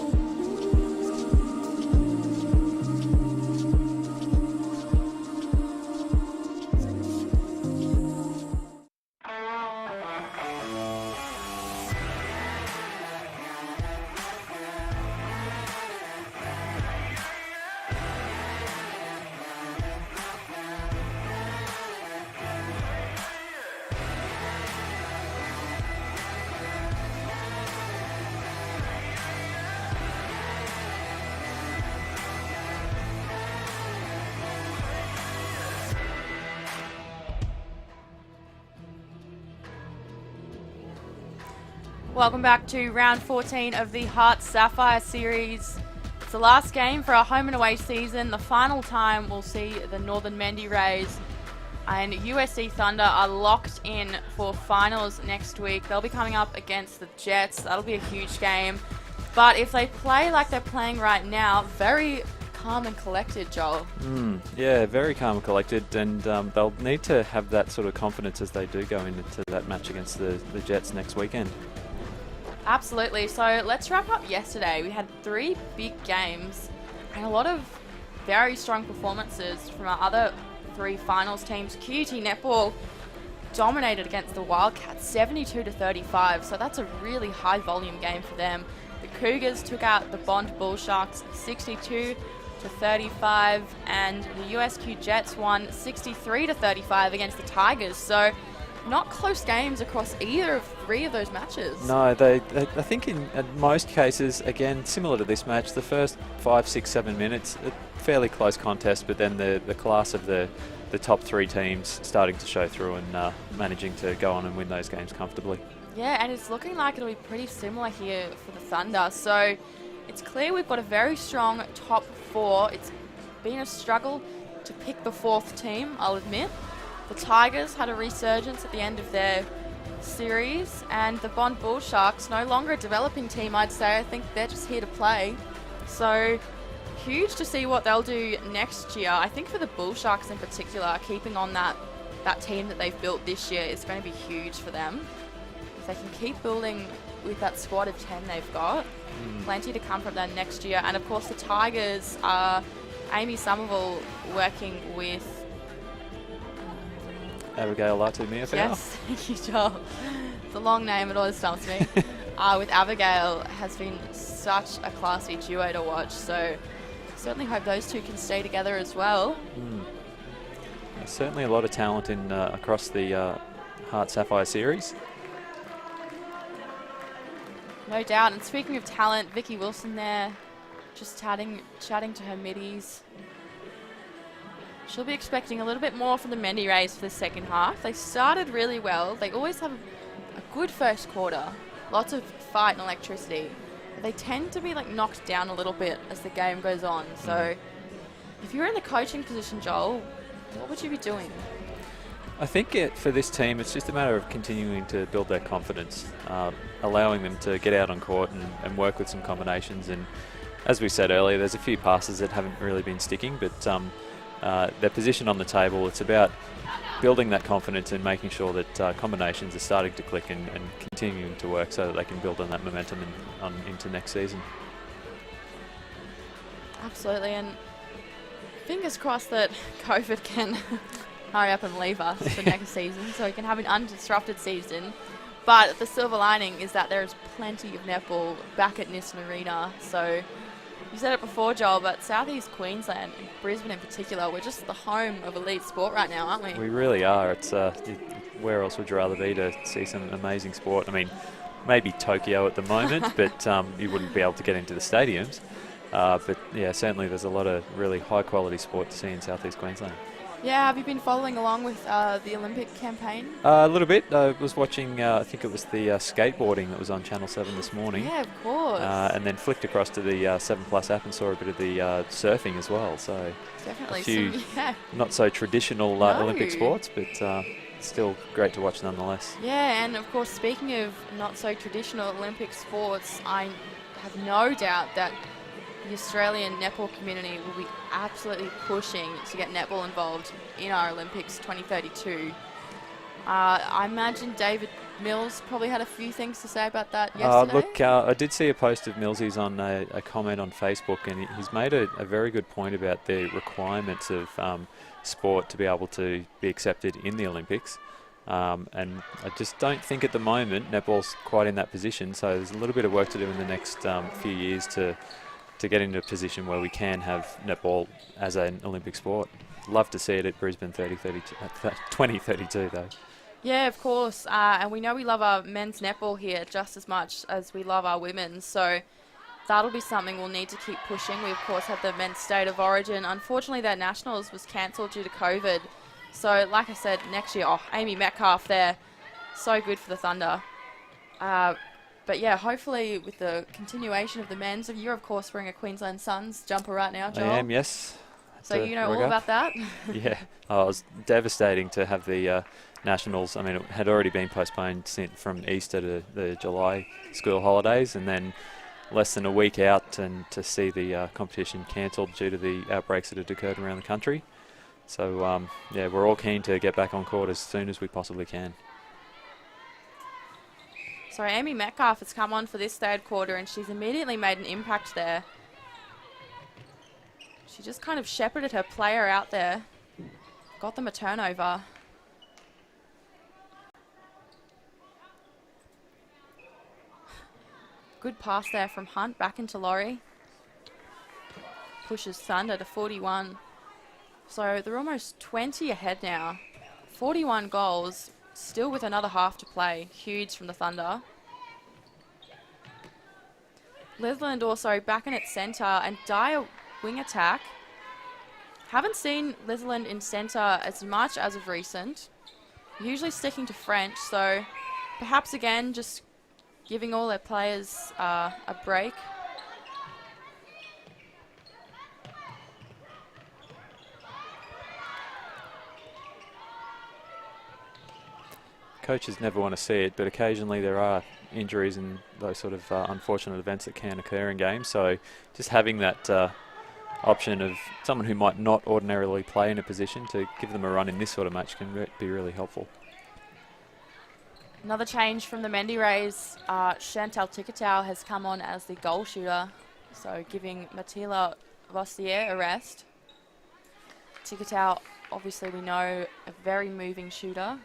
Welcome back to round 14 of the HART Sapphire series. It's the last game for our home and away season. The final time we'll see the Northern Mendi Rays and USC Thunder are locked in for finals next week. They'll be coming up against the Jets. That'll be a huge game. But if they play like they're playing right now, very calm and collected, Joel. Yeah, very calm and collected, and they'll need to have that sort of confidence as they do go into that match against the Jets next weekend. Absolutely. So let's wrap up yesterday. We had 3 big games and a lot of very strong performances from our other 3 finals teams. QUT Netball dominated against the Wildcats 72-35, so that's a really high volume game for them. The Cougars took out the Bond Bull Sharks 62-35, and the USQ Jets won 63-35 against the Tigers. So not close games across either of 3 of those matches. No, I think in most cases, again, similar to this match, the first 5, 6, 7 minutes, a fairly close contest, but then the class of the top 3 teams starting to show through and managing to go on and win those games comfortably. Yeah, and it's looking like it'll be pretty similar here for the Thunder. So it's clear we've got a very strong top 4. It's been a struggle to pick the 4th team, I'll admit. The Tigers had a resurgence at the end of their series, and the Bond Bull Sharks, no longer a developing team, I'd say. I think they're just here to play. So huge to see what they'll do next year. I think for the Bull Sharks in particular, keeping on that team that they've built this year is going to be huge for them. If they can keep building with that squad of 10 they've got, plenty to come from them next year. And of course the Tigers are Amy Somerville working with Abigail Latu-Miafau. Yes, thank you, Joel. It's a long name, it always stumps me. With Abigail has been such a classy duo to watch, so certainly hope those two can stay together as well. There's certainly a lot of talent in across the HART Sapphire series. No doubt. And speaking of talent, Vicky Wilson there, just chatting to her middies. She'll be expecting a little bit more from the Mendi Rays for the second half. They started really well. They always have a good first quarter. Lots of fight and electricity. But they tend to be like knocked down a little bit as the game goes on. So if you're in the coaching position, Joel, what would you be doing? I think for this team, it's just a matter of continuing to build their confidence, allowing them to get out on court and work with some combinations. And as we said earlier, there's a few passes that haven't really been sticking, but their position on the table, it's about building that confidence and making sure that combinations are starting to click and continuing to work so that they can build on that momentum into next season. Absolutely, and fingers crossed that COVID can hurry up and leave us for next season so we can have an undisrupted season. But the silver lining is that there is plenty of netball back at Nissan Arena. So you said it before, Joel, but Southeast Queensland, Brisbane in particular, we're just the home of elite sport right now, aren't we? We really are. It's where else would you rather be to see some amazing sport? I mean, maybe Tokyo at the moment, but you wouldn't be able to get into the stadiums. But yeah, certainly there's a lot of really high quality sport to see in Southeast Queensland. Yeah, have you been following along with the Olympic campaign? A little bit. I was watching, I think it was the skateboarding that was on Channel 7 this morning. Yeah, of course. And then flicked across to the 7 Plus app and saw a bit of the surfing as well. So definitely a few yeah. not so traditional Olympic sports, but still great to watch nonetheless. Yeah, and of course, speaking of not so traditional Olympic sports, I have no doubt that the Australian netball community will be absolutely pushing to get netball involved in our Olympics 2032. I imagine David Mills probably had a few things to say about that yesterday. Look, I did see a post of Millsy's on a comment on Facebook, and he's made a very good point about the requirements of sport to be able to be accepted in the Olympics. And I just don't think at the moment netball's quite in that position, so there's a little bit of work to do in the next few years to get into a position where we can have netball as an Olympic sport. Love to see it at Brisbane 2032 though. Yeah, of course. And we know we love our men's netball here just as much as we love our women's. So that'll be something we'll need to keep pushing. We, of course, have the men's state of origin. Unfortunately, their nationals was cancelled due to COVID. So, like I said, next year, Amy Metcalf there, so good for the Thunder. But yeah, hopefully with the continuation of the men's, you're of course wearing a Queensland Suns jumper right now, Joel. I am, yes. So you know all about that? Yeah, it was devastating to have the nationals. I mean, it had already been postponed from Easter to the July school holidays, and then less than a week out, and to see the competition cancelled due to the outbreaks that had occurred around the country. So yeah, we're all keen to get back on court as soon as we possibly can. So Amy Metcalf has come on for this third quarter, and she's immediately made an impact there. She just kind of shepherded her player out there, got them a turnover. Good pass there from Hunt back into Laurie. Pushes Thunder to 41. So they're almost 20 ahead now. 41 goals. Still with another half to play. Huge from the Thunder. Litherland also back in its centre, and Dyer wing attack. Haven't seen Litherland in centre as much as of recent. Usually sticking to French, so perhaps again just giving all their players a break. Coaches never want to see it, but occasionally there are injuries and those sort of unfortunate events that can occur in games. So just having that option of someone who might not ordinarily play in a position to give them a run in this sort of match can be really helpful. Another change from the Mendi Rays. Chantal Tikatow has come on as the goal shooter, so giving Mathilda Vossier a rest. Tikatow obviously we know a very moving shooter.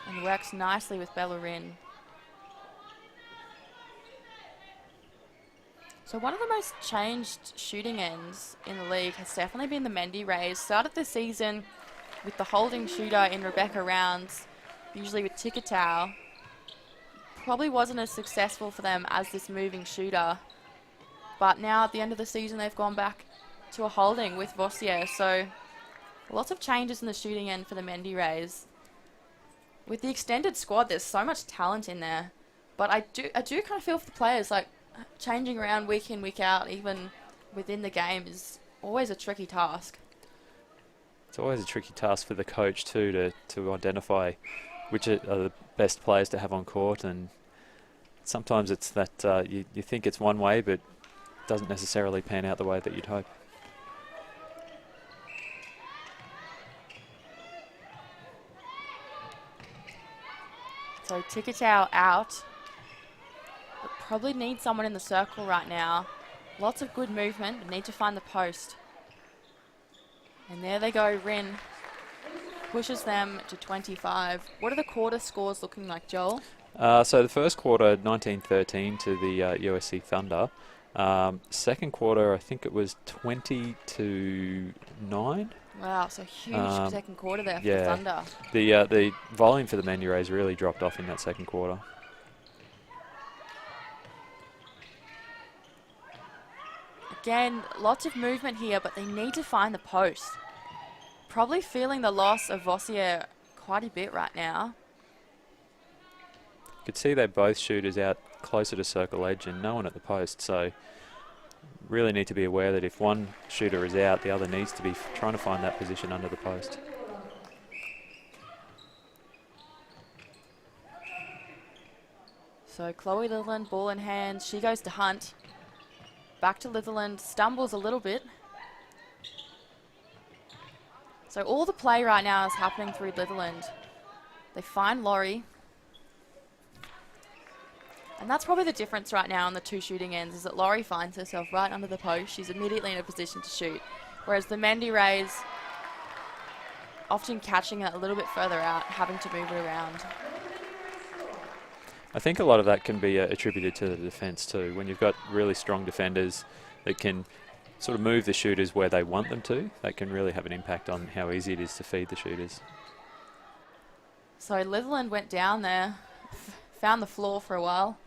And works nicely with Bellerin. So one of the most changed shooting ends in the league has definitely been the Mendi Rays. Started the season with the holding shooter in Rebecca Rounds, usually with Tikatau. Probably wasn't as successful for them as this moving shooter. But now at the end of the season they've gone back to a holding with Vossier. So lots of changes in the shooting end for the Mendi Rays. With the extended squad, there's so much talent in there. But I do kind of feel for the players, like changing around week in, week out, even within the game, is always a tricky task. It's always a tricky task for the coach too to identify which are the best players to have on court, and sometimes it's that you think it's one way, but it doesn't necessarily pan out the way that you'd hope. So Tikatau out. But probably need someone in the circle right now. Lots of good movement, but need to find the post. And there they go, Rin pushes them to 25. What are the quarter scores looking like, Joel? So the first quarter, 19-13 to the USC Thunder. Second quarter, I think it was 20-9. Wow, so huge second quarter there for the Thunder. The volume for the Mendi Rays really dropped off in that second quarter. Again, lots of movement here, but they need to find the post. Probably feeling the loss of Vossier quite a bit right now. You could see they're both shooters out closer to circle edge and no one at the post, so really need to be aware that if one shooter is out, the other needs to be trying to find that position under the post. So Chloe Litherland, ball in hand, she goes to Hunt. Back to Litherland, stumbles a little bit. So all the play right now is happening through Litherland. They find Laurie. And that's probably the difference right now on the two shooting ends, is that Laurie finds herself right under the post. She's immediately in a position to shoot. Whereas the Mendi Rays often catching it a little bit further out, having to move it around. I think a lot of that can be attributed to the defence too. When you've got really strong defenders that can sort of move the shooters where they want them to, that can really have an impact on how easy it is to feed the shooters. So Litherland went down there, found the floor for a while.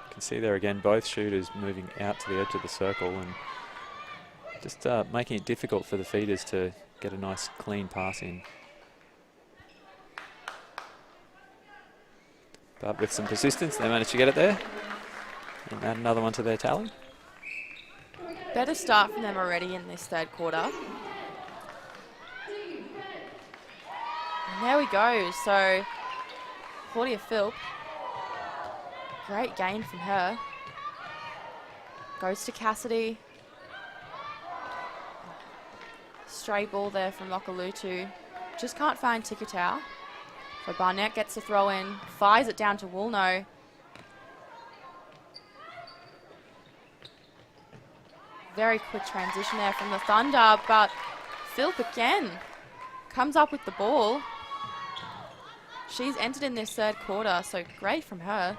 You can see there again both shooters moving out to the edge of the circle and just making it difficult for the feeders to get a nice clean pass in. But with some persistence they managed to get it there and add another one to their tally. Better start from them already in this third quarter. And there we go. So Claudia Philp, great gain from her. Goes to Cassidy. Stray ball there from Makalutu. Just can't find Tikatau. So Barnett gets a throw in, fires it down to Woolno. Very quick transition there from the Thunder, but Philp again comes up with the ball. She's entered in this third quarter, so great from her.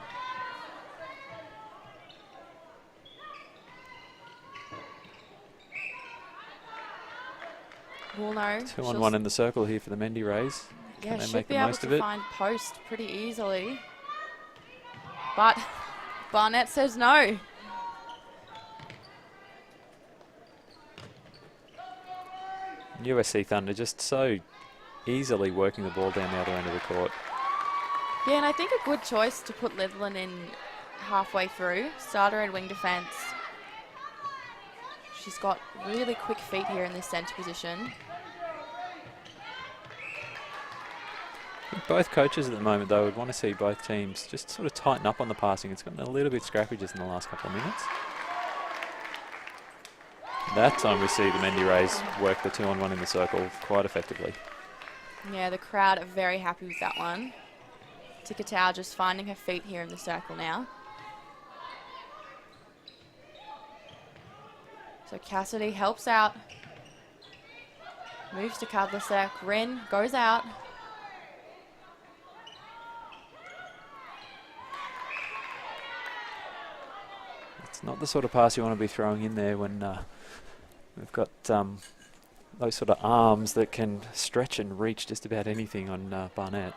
Woolno. 2-on-1 in the circle here for the Mendi Rays. Yeah, Can they should make be the able most of to it? find post pretty easily. But Barnett says no. USC Thunder just so easily working the ball down the other end of the court. Yeah, and I think a good choice to put Litherland in halfway through. Starter and wing defence. She's got really quick feet here in this centre position. I think both coaches at the moment, though, would want to see both teams just sort of tighten up on the passing. It's gotten a little bit scrappy just in the last couple of minutes. That time we see the Mendi Rays work the 2-on-1 in the circle quite effectively. Yeah, the crowd are very happy with that one. Tikatau just finding her feet here in the circle now. So Cassidy helps out. Moves to Kadlasek. Rin goes out. It's not the sort of pass you want to be throwing in there when we've got those sort of arms that can stretch and reach just about anything on Barnett.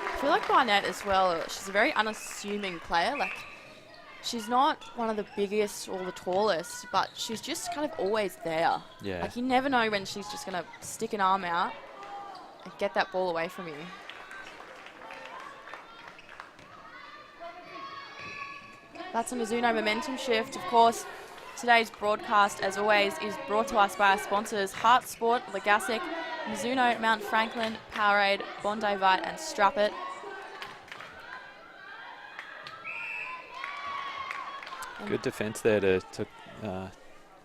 I feel like Barnett as well, she's a very unassuming player. Like, she's not one of the biggest or the tallest, but she's just kind of always there. Yeah. Like, you never know when she's just going to stick an arm out and get that ball away from you. That's a Mizuno momentum shift. Of course, today's broadcast, as always, is brought to us by our sponsors, HART Sport, Legassic, Mizuno, Mount Franklin, Powerade, Bondi Vite and Strap-It. Good defence there to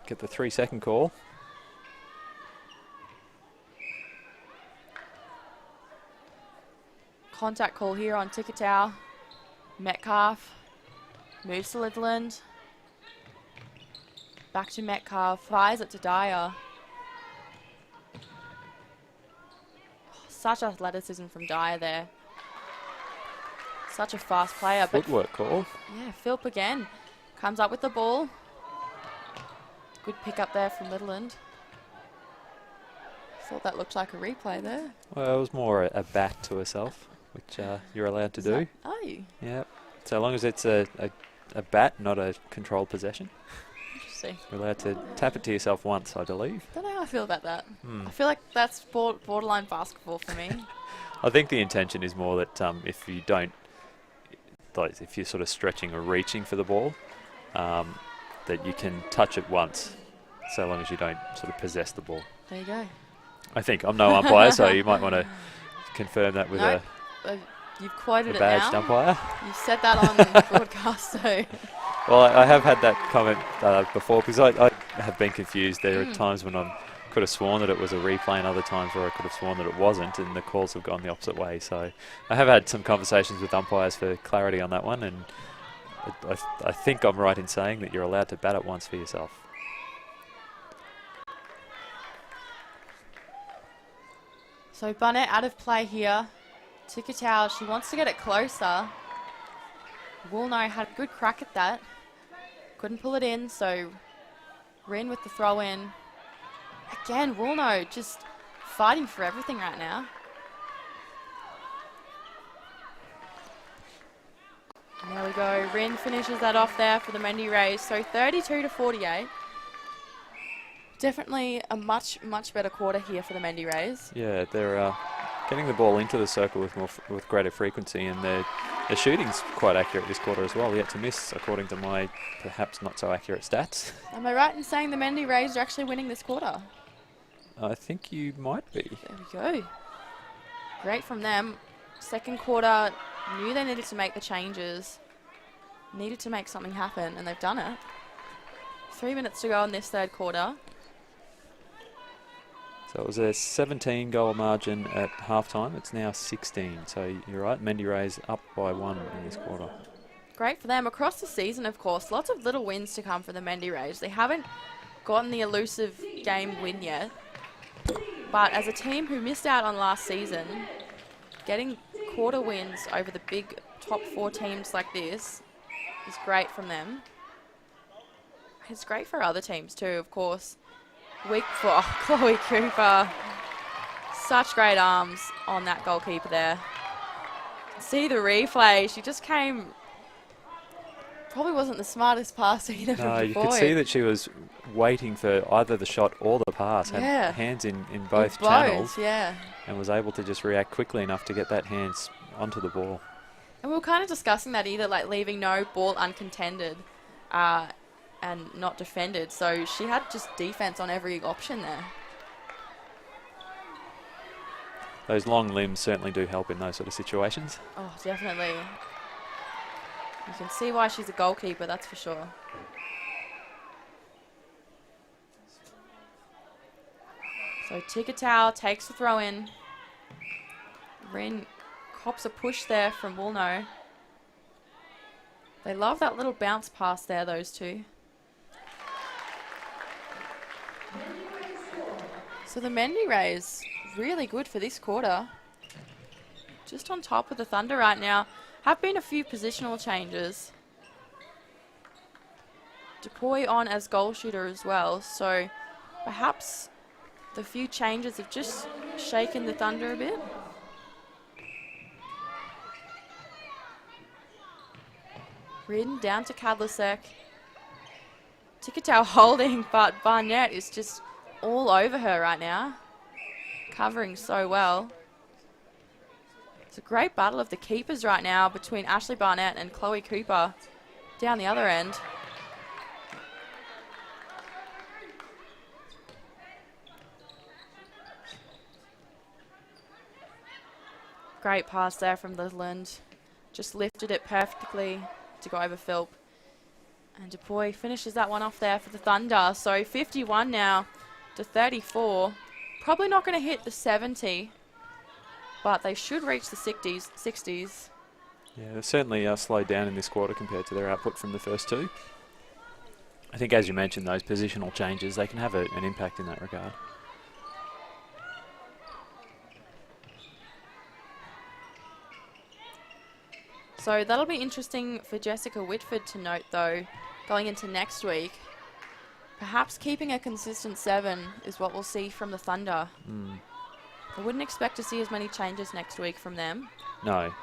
get the 3-second call. Contact call here on Tikatau. Metcalf moves to Litherland. Back to Metcalf, fires it to Dyer. Oh, such athleticism from Dyer there. Such a fast player. Footwork call. Yeah, Philp again. Comes up with the ball. Good pick up there from Litherland. Thought that looked like a replay there. Well, it was more a bat to herself, which you're allowed to do. Are you? Yeah. So long as it's a bat, not a controlled possession. Interesting. You're allowed to tap it to yourself once, I believe. Don't know how I feel about that. I feel like that's borderline basketball for me. I think the intention is more that if you don't, like if you're sort of stretching or reaching for the ball, that you can touch it once, so long as you don't sort of possess the ball. There you go. I think. I'm no umpire, so you might want to confirm that with You've quoted a it badged now. umpire. You said that on the broadcast, so. Well, I have had that comment before, because I have been confused. There are times when I could have sworn that it was a replay, and other times where I could have sworn that it wasn't, and the calls have gone the opposite way. So I have had some conversations with umpires for clarity on that one, and I think I'm right in saying that you're allowed to bat it once for yourself. So Barnett out of play here. Tikatau, she wants to get it closer. Woolno had a good crack at that. Couldn't pull it in, so Rin with the throw in. Again, Woolno just fighting for everything right now. And there we go. Rin finishes that off there for the Mendi Rays. So 32-48. Definitely a much better quarter here for the Mendi Rays. Yeah, they're getting the ball into the circle with greater frequency, and their shooting's quite accurate this quarter as well. Yet to miss, according to my perhaps not so accurate stats. Am I right in saying the Mendi Rays are actually winning this quarter? I think you might be. There we go. Great from them. Second quarter, knew they needed to make the changes. Needed to make something happen, and they've done it. 3 minutes to go in this third quarter. So it was a 17-goal margin at halftime. It's now 16. So you're right, Mendi Rays up by 1 in this quarter. Great for them. Across the season, of course, lots of little wins to come for the Mendi Rays. They haven't gotten the elusive game win yet. But as a team who missed out on last season, getting quarter wins over the big top 4 teams like this is great from them. It's great for other teams too, of course. Week for Chloe Cooper. Such great arms on that goalkeeper there. See the replay. She just came. Probably wasn't the smartest pass either. No, you could see that she was waiting for either the shot or the pass. Yeah. Had hands in both channels. Yeah. And was able to just react quickly enough to get that hands onto the ball. And we were kind of discussing that either, like leaving no ball uncontended and not defended. So she had just defense on every option there. Those long limbs certainly do help in those sort of situations. Oh, definitely. You can see why she's a goalkeeper, that's for sure. So Tikatau takes the throw in. Rin cops a push there from Woolno. They love that little bounce pass there, those two. So the Mendi Rays, really good for this quarter. Just on top of the Thunder right now. Have been a few positional changes. Dupuy on as goal shooter as well, so perhaps the few changes have just shaken the Thunder a bit. Ridden down to Kadlasek. Tikatau holding, but Barnett is just all over her right now. Covering so well. It's a great battle of the keepers right now between Ashley Barnett and Chloe Cooper down the other end. Great pass there from Litherland. Just lifted it perfectly to go over Philp. And Dupuy finishes that one off there for the Thunder. So 51 now to 34. Probably not going to hit the 70, but they should reach the 60s. Yeah, they've certainly slowed down in this quarter compared to their output from the first two. I think, as you mentioned, those positional changes, they can have an impact in that regard. So that'll be interesting for Jessica Whitford to note, though, going into next week. Perhaps keeping a consistent 7 is what we'll see from the Thunder. I wouldn't expect to see as many changes next week from them. No.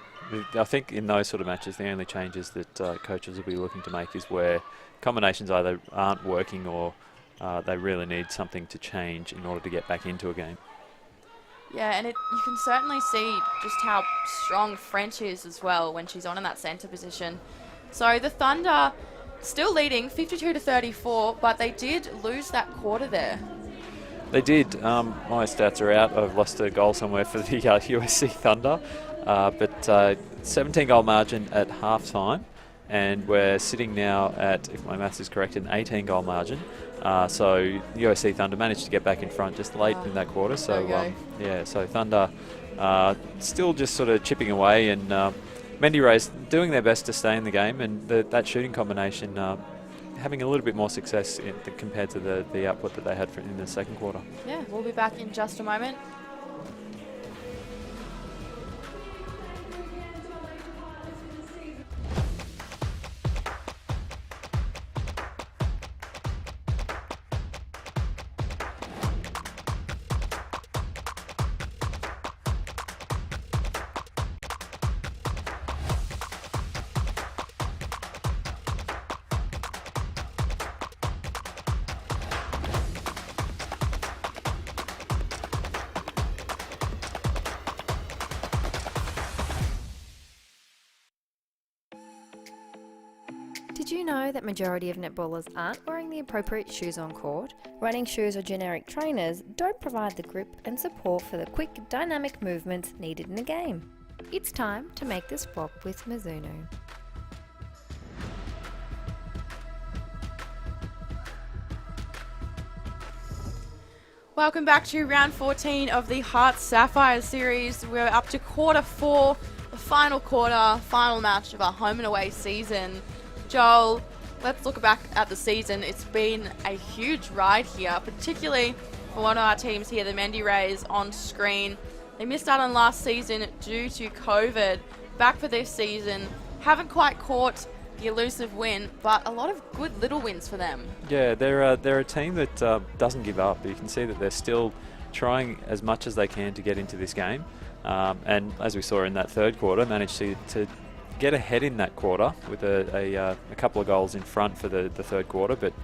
I think in those sort of matches, the only changes that coaches will be looking to make is where combinations either aren't working or they really need something to change in order to get back into a game. Yeah, and you can certainly see just how strong French is as well when she's on in that centre position. So the Thunder still leading 52 to 34, but they did lose that quarter there. They did. My stats are out. I've lost a goal somewhere for the USC Thunder. But 17 goal margin at half-time, and we're sitting now at, if my maths is correct, an 18 goal margin. So USC Thunder managed to get back in front just late in that quarter. So yeah, so Thunder still just sort of chipping away, and Mendi Rays doing their best to stay in the game, and that shooting combination having a little bit more success compared to the output that they had in the second quarter. Yeah, we'll be back in just a moment. Did you know that majority of netballers aren't wearing the appropriate shoes on court? Running shoes or generic trainers don't provide the grip and support for the quick, dynamic movements needed in a game. It's time to make the swap with Mizuno. Welcome back to round 14 of the HART Sapphire series. We're up to quarter 4, the final quarter, final match of our home and away season. Joel, let's look back at the season. It's been a huge ride here, particularly for one of our teams here, the Mendi Rays, on screen. They missed out on last season due to COVID. Back for this season, haven't quite caught the elusive win, but a lot of good little wins for them. Yeah, they're a team that doesn't give up. You can see that they're still trying as much as they can to get into this game. And as we saw in that third quarter, managed to get ahead in that quarter with a couple of goals in front for the third quarter. But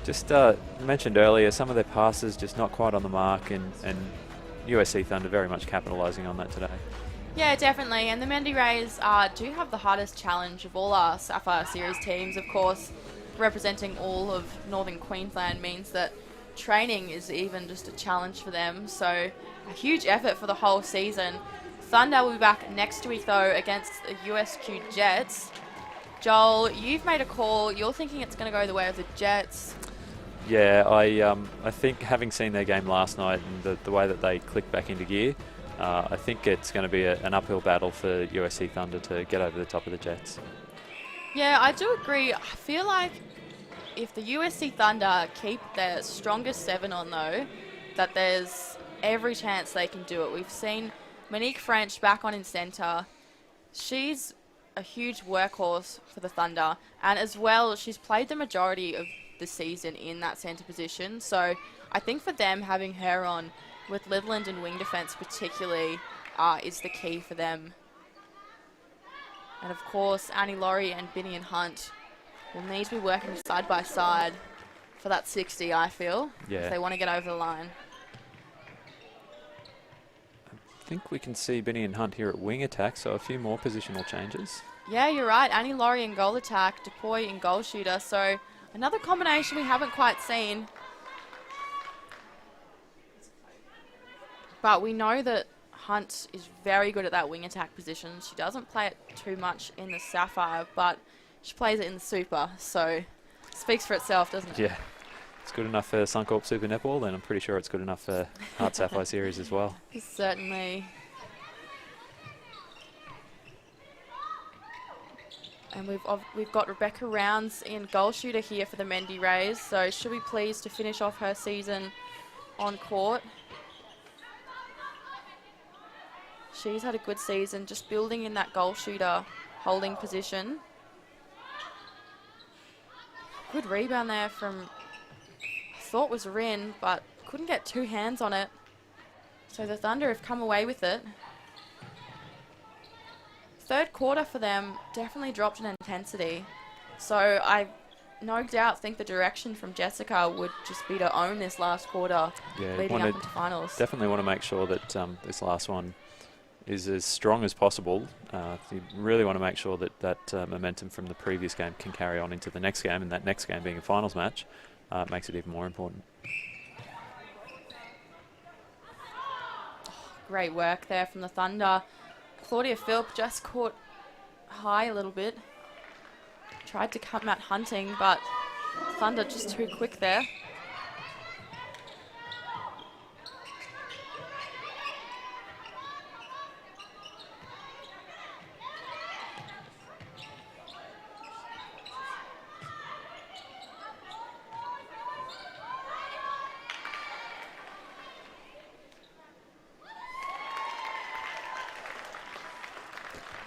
just mentioned earlier, some of their passes just not quite on the mark, and USC Thunder very much capitalising on that today. Yeah, definitely. And the Mendi Rays do have the hardest challenge of all our Sapphire Series teams. Of course, representing all of Northern Queensland means that training is even just a challenge for them. So a huge effort for the whole season. Thunder will be back next week, though, against the USQ Jets. Joel, you've made a call. You're thinking it's going to go the way of the Jets. Yeah, I think having seen their game last night and the way that they clicked back into gear, I think it's going to be an uphill battle for USC Thunder to get over the top of the Jets. Yeah, I do agree. I feel like if the USC Thunder keep their strongest 7 on, though, that there's every chance they can do it. We've seen Monique French back on in centre. She's a huge workhorse for the Thunder, and as well, she's played the majority of the season in that centre position. So I think for them, having her on with Liveland and wing defence particularly is the key for them. And of course, Annie Laurie and Binion Hunt will need to be working side by side for that 60, I feel, if they want to get over the line. I think we can see Benny and Hunt here at wing attack, so a few more positional changes. Yeah, you're right. Annie Laurie in goal attack, DePoy in goal shooter. So another combination we haven't quite seen. But we know that Hunt is very good at that wing attack position. She doesn't play it too much in the Sapphire, but she plays it in the Super. So it speaks for itself, doesn't it? Yeah. It's good enough for Suncorp Super Netball, then I'm pretty sure it's good enough for HART Sapphire Series as well. Certainly. And we've got Rebecca Rounds in goal shooter here for the Mendi Rays, so she'll be pleased to finish off her season on court. She's had a good season, just building in that goal shooter holding position. Good rebound there from, I thought was Rin, but couldn't get 2 hands on it. So the Thunder have come away with it. Third quarter for them definitely dropped in intensity. So I no doubt think the direction from Jessica would just be to own this last quarter leading up into finals. Definitely want to make sure that this last one is as strong as possible. You really want to make sure that that momentum from the previous game can carry on into the next game, and that next game being a finals match makes it even more important. Great work there from the Thunder. Claudia Philp just caught high a little bit. Tried to come at Hunting, but Thunder just too quick there.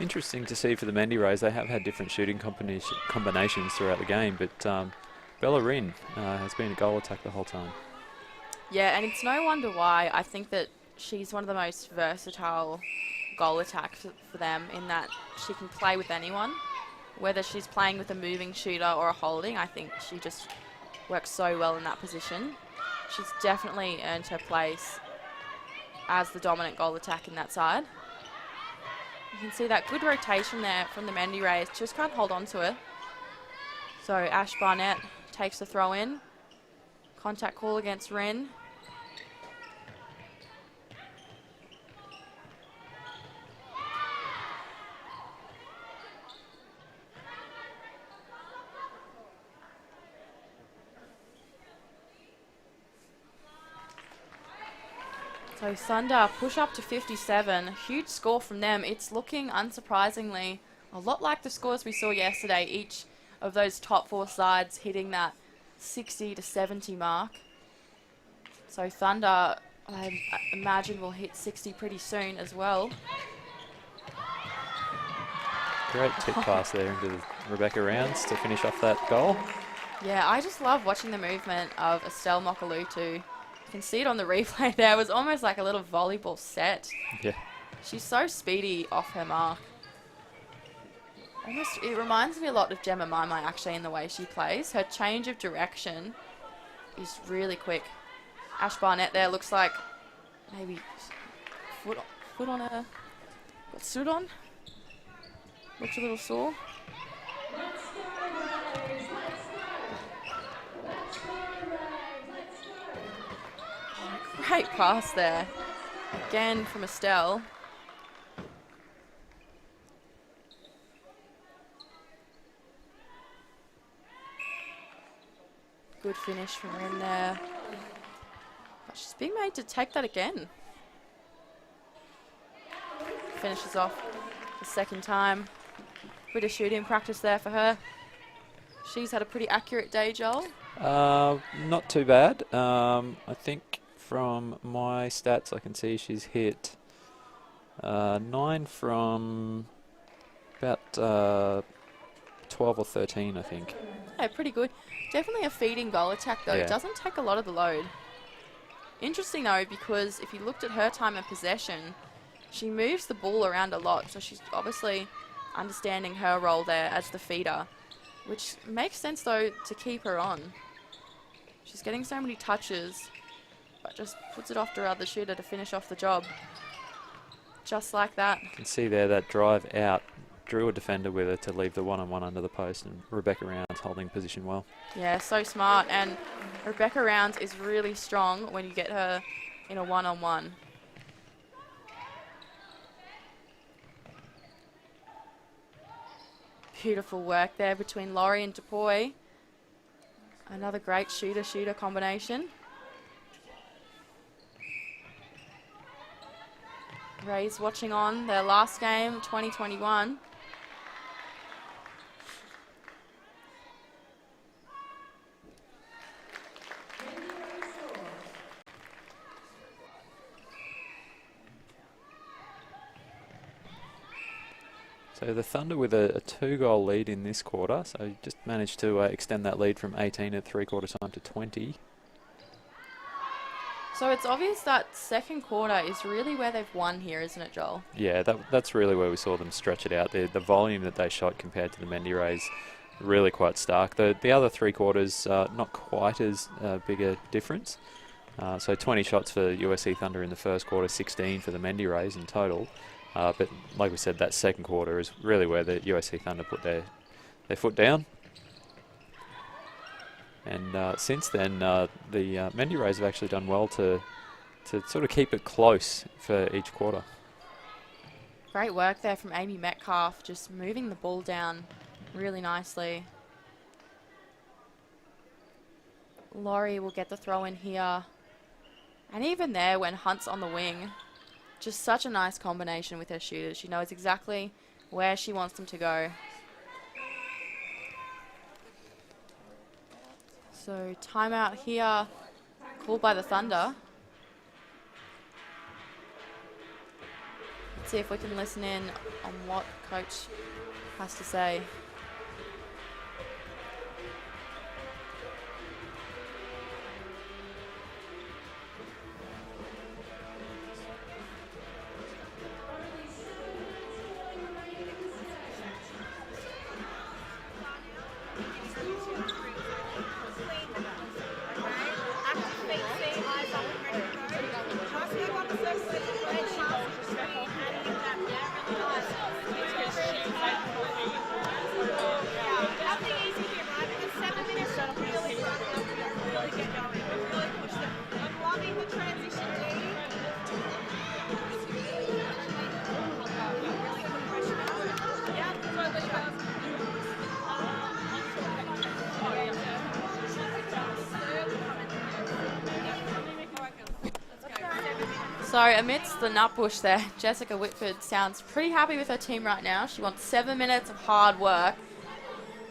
Interesting to see for the Mendi Rays. They have had different shooting combinations throughout the game, but Bella Rin has been a goal attack the whole time. Yeah, and it's no wonder why. I think that she's one of the most versatile goal attacks for them, in that she can play with anyone. Whether she's playing with a moving shooter or a holding, I think she just works so well in that position. She's definitely earned her place as the dominant goal attack in that side. You can see that good rotation there from the Mendi Rays. Just can't hold on to it. So Ash Barnett takes the throw in. Contact call against Ren. So Thunder push up to 57. Huge score from them. It's looking, unsurprisingly, a lot like the scores we saw yesterday. Each of those top 4 sides hitting that 60 to 70 mark. So Thunder, I imagine, will hit 60 pretty soon as well. Great tip pass there into Rebecca Rounds to finish off that goal. Yeah, I just love watching the movement of Estelle Mokalutu. You can see it on the replay there. It was almost like a little volleyball set. Yeah. She's so speedy off her mark. Almost, it reminds me a lot of Gemma Maimai actually in the way she plays. Her change of direction is really quick. Ash Barnett there looks like maybe foot on her. Got suit on. Looks a little sore. Great pass there. Again from Estelle. Good finish from Rim there. But she's being made to take that again. Finishes off the second time. Bit of shooting practice there for her. She's had a pretty accurate day, Joel. Not too bad. I think from my stats I can see she's hit 9 from about 12 or 13, I think. Yeah, pretty good. Definitely a feeding goal attack, though. Yeah. It doesn't take a lot of the load. Interesting, though, because if you looked at her time of possession, she moves the ball around a lot, so she's obviously understanding her role there as the feeder, which makes sense, though, to keep her on. She's getting so many touches, but just puts it off to her other shooter to finish off the job. Just like that. You can see there that drive out drew a defender with her to leave the one-on-one under the post, and Rebecca Rounds holding position well. Yeah, so smart, and Rebecca Rounds is really strong when you get her in a one-on-one. Beautiful work there between Laurie and Dupuy. Another great shooter-shooter combination. Rays watching on their last game, 2021. So the Thunder with a 2-goal lead in this quarter, so just managed to extend that lead from 18 at three-quarter time to 20. So it's obvious that second quarter is really where they've won here, isn't it, Joel? Yeah, that's really where we saw them stretch it out. The volume that they shot compared to the Mendi Rays, really quite stark. The other three quarters, not quite as big a difference. So 20 shots for USC Thunder in the first quarter, 16 for the Mendi Rays in total. But like we said, that second quarter is really where the USC Thunder put their foot down. And since then, the Mendi Rays have actually done well to sort of keep it close for each quarter. Great work there from Amy Metcalf, just moving the ball down really nicely. Laurie will get the throw in here. And even there, when Hunt's on the wing, just such a nice combination with her shooters. She knows exactly where she wants them to go. So timeout here, called by the Thunder. Let's see if we can listen in on what coach has to say. So amidst the nutbush there, Jessica Whitford sounds pretty happy with her team right now. She wants 7 minutes of hard work.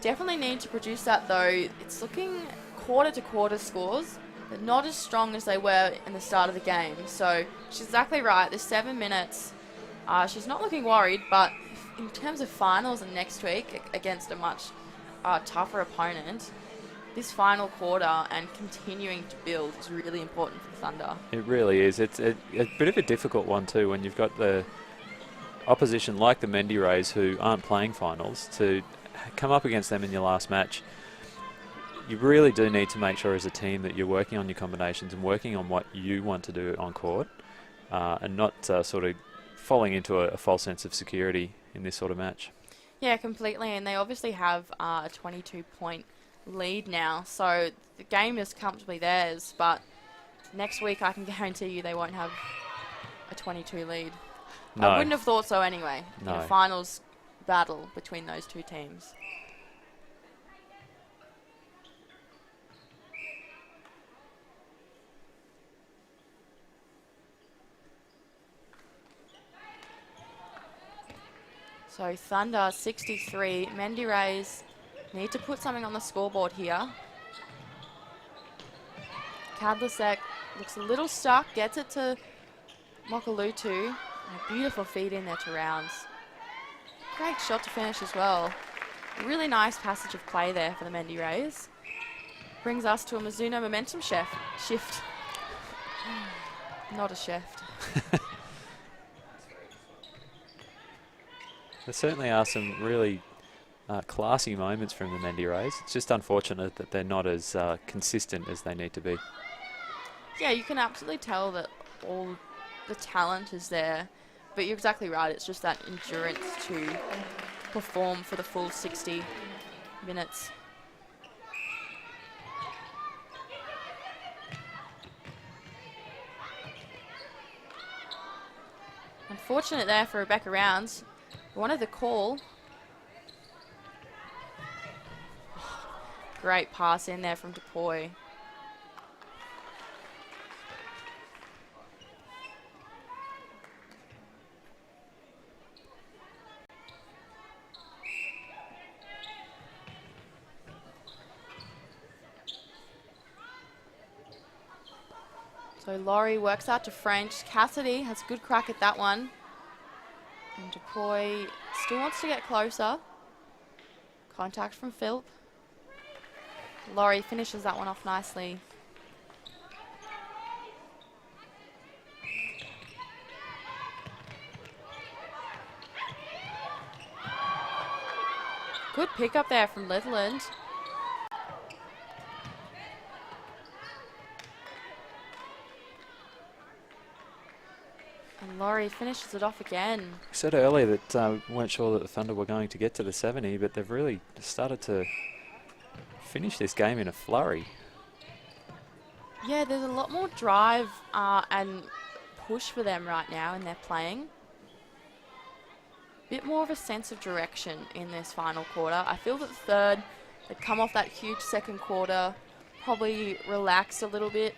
Definitely need to produce that though. It's looking quarter-to-quarter scores. They're not as strong as they were in the start of the game. So she's exactly right. The 7 minutes, she's not looking worried, but in terms of finals and next week against a much tougher opponent, this final quarter and continuing to build is really important for the Thunder. It really is. It's a bit of a difficult one too when you've got the opposition like the Mendi Rays who aren't playing finals to come up against them in your last match. You really do need to make sure as a team that you're working on your combinations and working on what you want to do on court and not sort of falling into a false sense of security in this sort of match. Yeah, completely. And they obviously have a 22-point lead now, so the game is comfortably theirs, but next week I can guarantee you they won't have a 22 lead. No. I wouldn't have thought so anyway. No. In a finals battle between those two teams. So Thunder 63. Mendi Rays need to put something on the scoreboard here. Kadlasek looks a little stuck, gets it to Mokalutu. A beautiful feed in there to Rounds. Great shot to finish as well. A really nice passage of play there for the Mendi Rays. Brings us to a Mizuno momentum shift. Not a shift. There certainly are some really classy moments from the Mendi Rays. It's just unfortunate that they're not as consistent as they need to be. Yeah, you can absolutely tell that all the talent is there, but you're exactly right. It's just that endurance to perform for the full 60 minutes. Unfortunate there for Rebecca Rounds. Wanted the call. Great pass in there from DePoy. So Laurie works out to French. Cassidy has a good crack at that one. And DePoy still wants to get closer. Contact from Philp. Laurie finishes that one off nicely. Good pick up there from Litherland. And Laurie finishes it off again. We said earlier that we weren't sure that the Thunder were going to get to the 70, but they've really started to finish this game in a flurry. Yeah, there's a lot more drive and push for them right now in their playing. Bit more of a sense of direction in this final quarter. I feel that the third, they'd come off that huge second quarter, probably relaxed a little bit.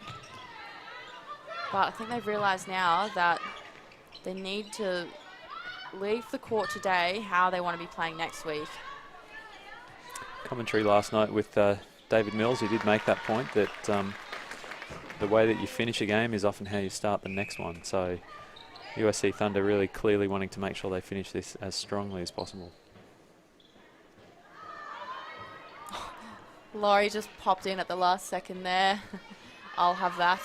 But I think they've realised now that they need to leave the court today how they want to be playing next week. Commentary last night with David Mills, he did make that point that the way that you finish a game is often how you start the next one. So USC Thunder really clearly wanting to make sure they finish this as strongly as possible. Laurie just popped in at the last second there. I'll have that.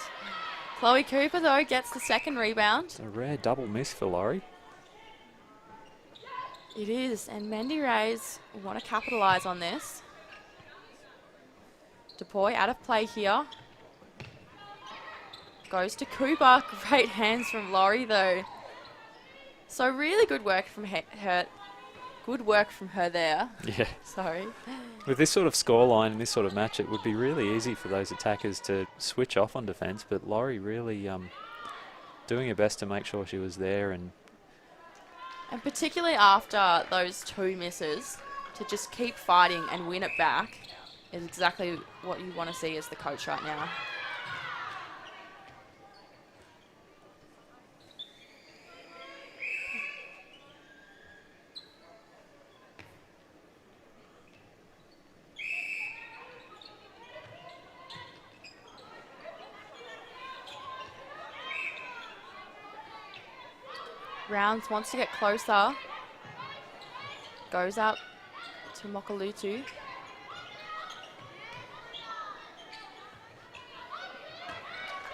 Chloe Cooper, though, gets the second rebound. It's a rare double miss for Laurie. It is, and Mendi Rays want to capitalise on this. DePoy out of play here. Goes to Cooper. Great hands from Laurie, though. So really good work from her. Good work from her there. Yeah. Sorry. With this sort of scoreline and this sort of match, it would be really easy for those attackers to switch off on defence, but Laurie really doing her best to make sure she was there. And particularly after those two misses, to just keep fighting and win it back is exactly what you want to see as the coach right now. Rounds wants to get closer. Goes out to Mokalutu.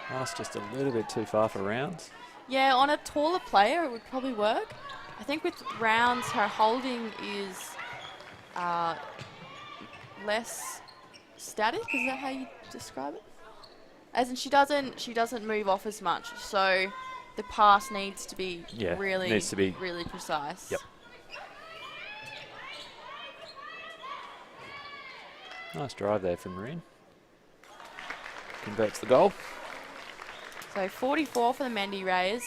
Pass just a little bit too far for Rounds. Yeah, on a taller player it would probably work. I think with Rounds her holding is less static. Is that how you describe it? As in she doesn't move off as much. So the pass needs to be really precise. Yep. Nice drive there from Marine. Converts the goal. So 44 for the Mendi Rays.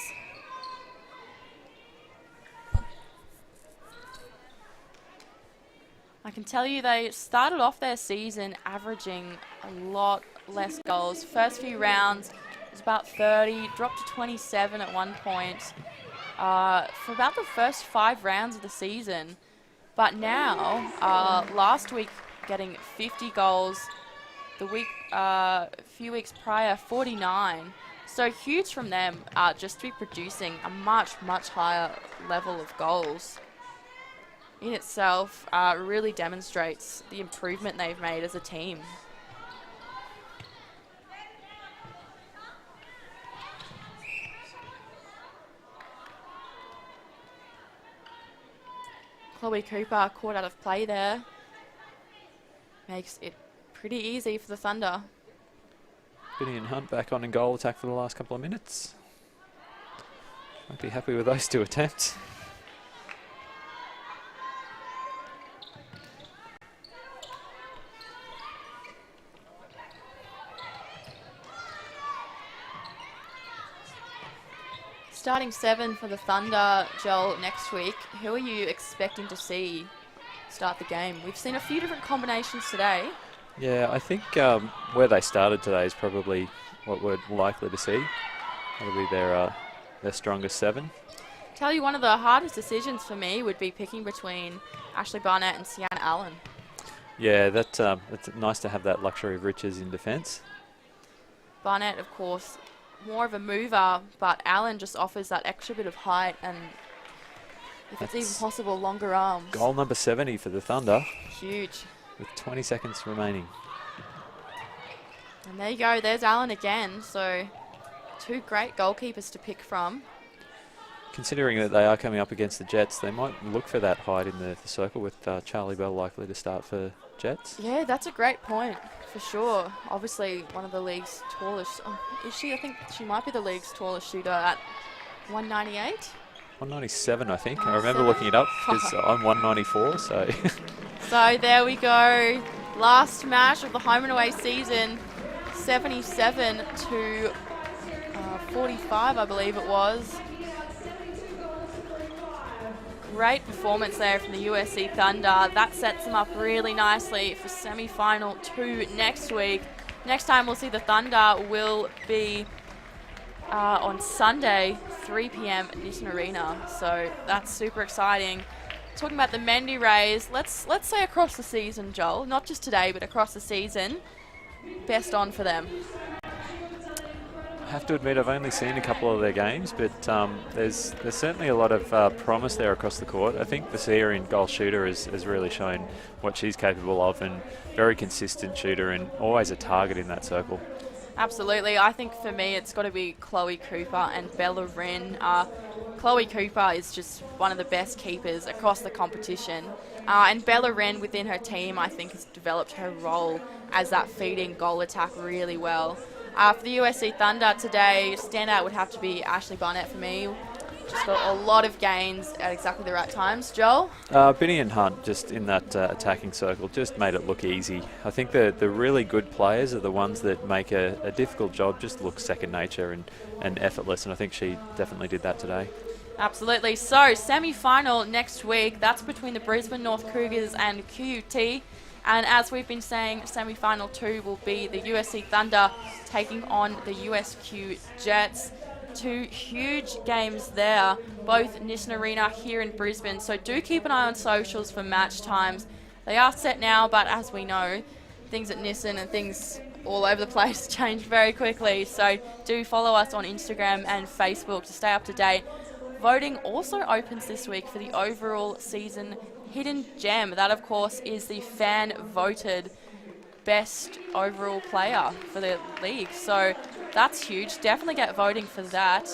I can tell you they started off their season averaging a lot less goals. First few rounds, it was about 30, dropped to 27 at one point. for about the first 5 rounds of the season. But now, last week getting 50 goals, the week, a few weeks prior, 49. So huge from them just to be producing a much, much higher level of goals. In itself, really demonstrates the improvement they've made as a team. Chloe Cooper caught out of play there. Makes it pretty easy for the Thunder. Benny and Hunt back on in goal attack for the last couple of minutes. Might be happy with those 2 attempts. Starting 7 for the Thunder, Joel, next week. Who are you expecting to see start the game? We've seen a few different combinations today. Yeah, I think where they started today is probably what we're likely to see. That'll be their strongest 7. Tell you, one of the hardest decisions for me would be picking between Ashley Barnett and Sienna Allen. Yeah, it's nice to have that luxury of riches in defence. Barnett, of course, more of a mover, but Allen just offers that extra bit of height and, if it's even possible, longer arms. Goal number 70 for the Thunder. Huge. With 20 seconds remaining. And there you go, there's Allen again. So 2 great goalkeepers to pick from. Considering that they are coming up against the Jets, they might look for that height in the circle with Charlie Bell likely to start for Jets. Yeah, that's a great point, for sure. Obviously, one of the league's tallest. Oh, is she? I think she might be the league's tallest shooter at 198. 197, I think. I remember looking it up because I'm 194, so. So there we go. Last match of the home and away season, 77 to 45, I believe it was. Great performance there from the USC Thunder. That sets them up really nicely for semi-final 2 next week. Next time we'll see the Thunder will be on Sunday, 3 p.m. at Nissan Arena. So that's super exciting. Talking about the Mendi Rays, let's say across the season, Joel, not just today, but across the season, best on for them. I have to admit I've only seen a couple of their games, but there's certainly a lot of promise there across the court. I think Vasia in goal shooter has really shown what she's capable of, and very consistent shooter and always a target in that circle. Absolutely. I think for me it's got to be Chloe Cooper and Bella Wren. Chloe Cooper is just one of the best keepers across the competition. And Bella Wren within her team, I think, has developed her role as that feeding goal attack really well. For the USC Thunder today, standout would have to be Ashley Barnett for me. Just got a lot of gains at exactly the right times. Joel? Benny and Hunt just in that attacking circle just made it look easy. I think the really good players are the ones that make a difficult job just look second nature and effortless, and I think she definitely did that today. Absolutely. So, semi-final next week. That's between the Brisbane North Cougars and QUT. And as we've been saying, semi-final 2 will be the USC Thunder taking on the USQ Jets. 2 huge games there, both Nissan Arena here in Brisbane. So do keep an eye on socials for match times. They are set now, but as we know, things at Nissan and things all over the place change very quickly. So do follow us on Instagram and Facebook to stay up to date. Voting also opens this week for the overall season hidden gem. That, of course, is the fan-voted best overall player for the league. So that's huge. Definitely get voting for that.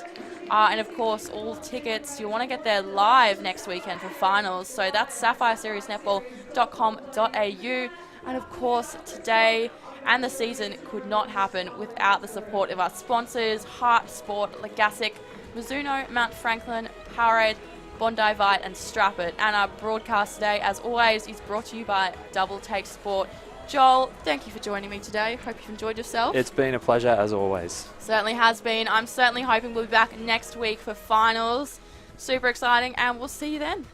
And, of course, all tickets, you want to get there live next weekend for finals. So that's sapphireseriesnetball.com.au. And, of course, today and the season could not happen without the support of our sponsors, HART Sport, Legasic, Mizuno, Mount Franklin, Powerade, Bondi Vite and Strap It. And our broadcast today, as always, is brought to you by Double Take Sport. Joel, thank you for joining me today. Hope you've enjoyed yourself. It's been a pleasure, as always. Certainly has been. I'm certainly hoping we'll be back next week for finals. Super exciting, and we'll see you then.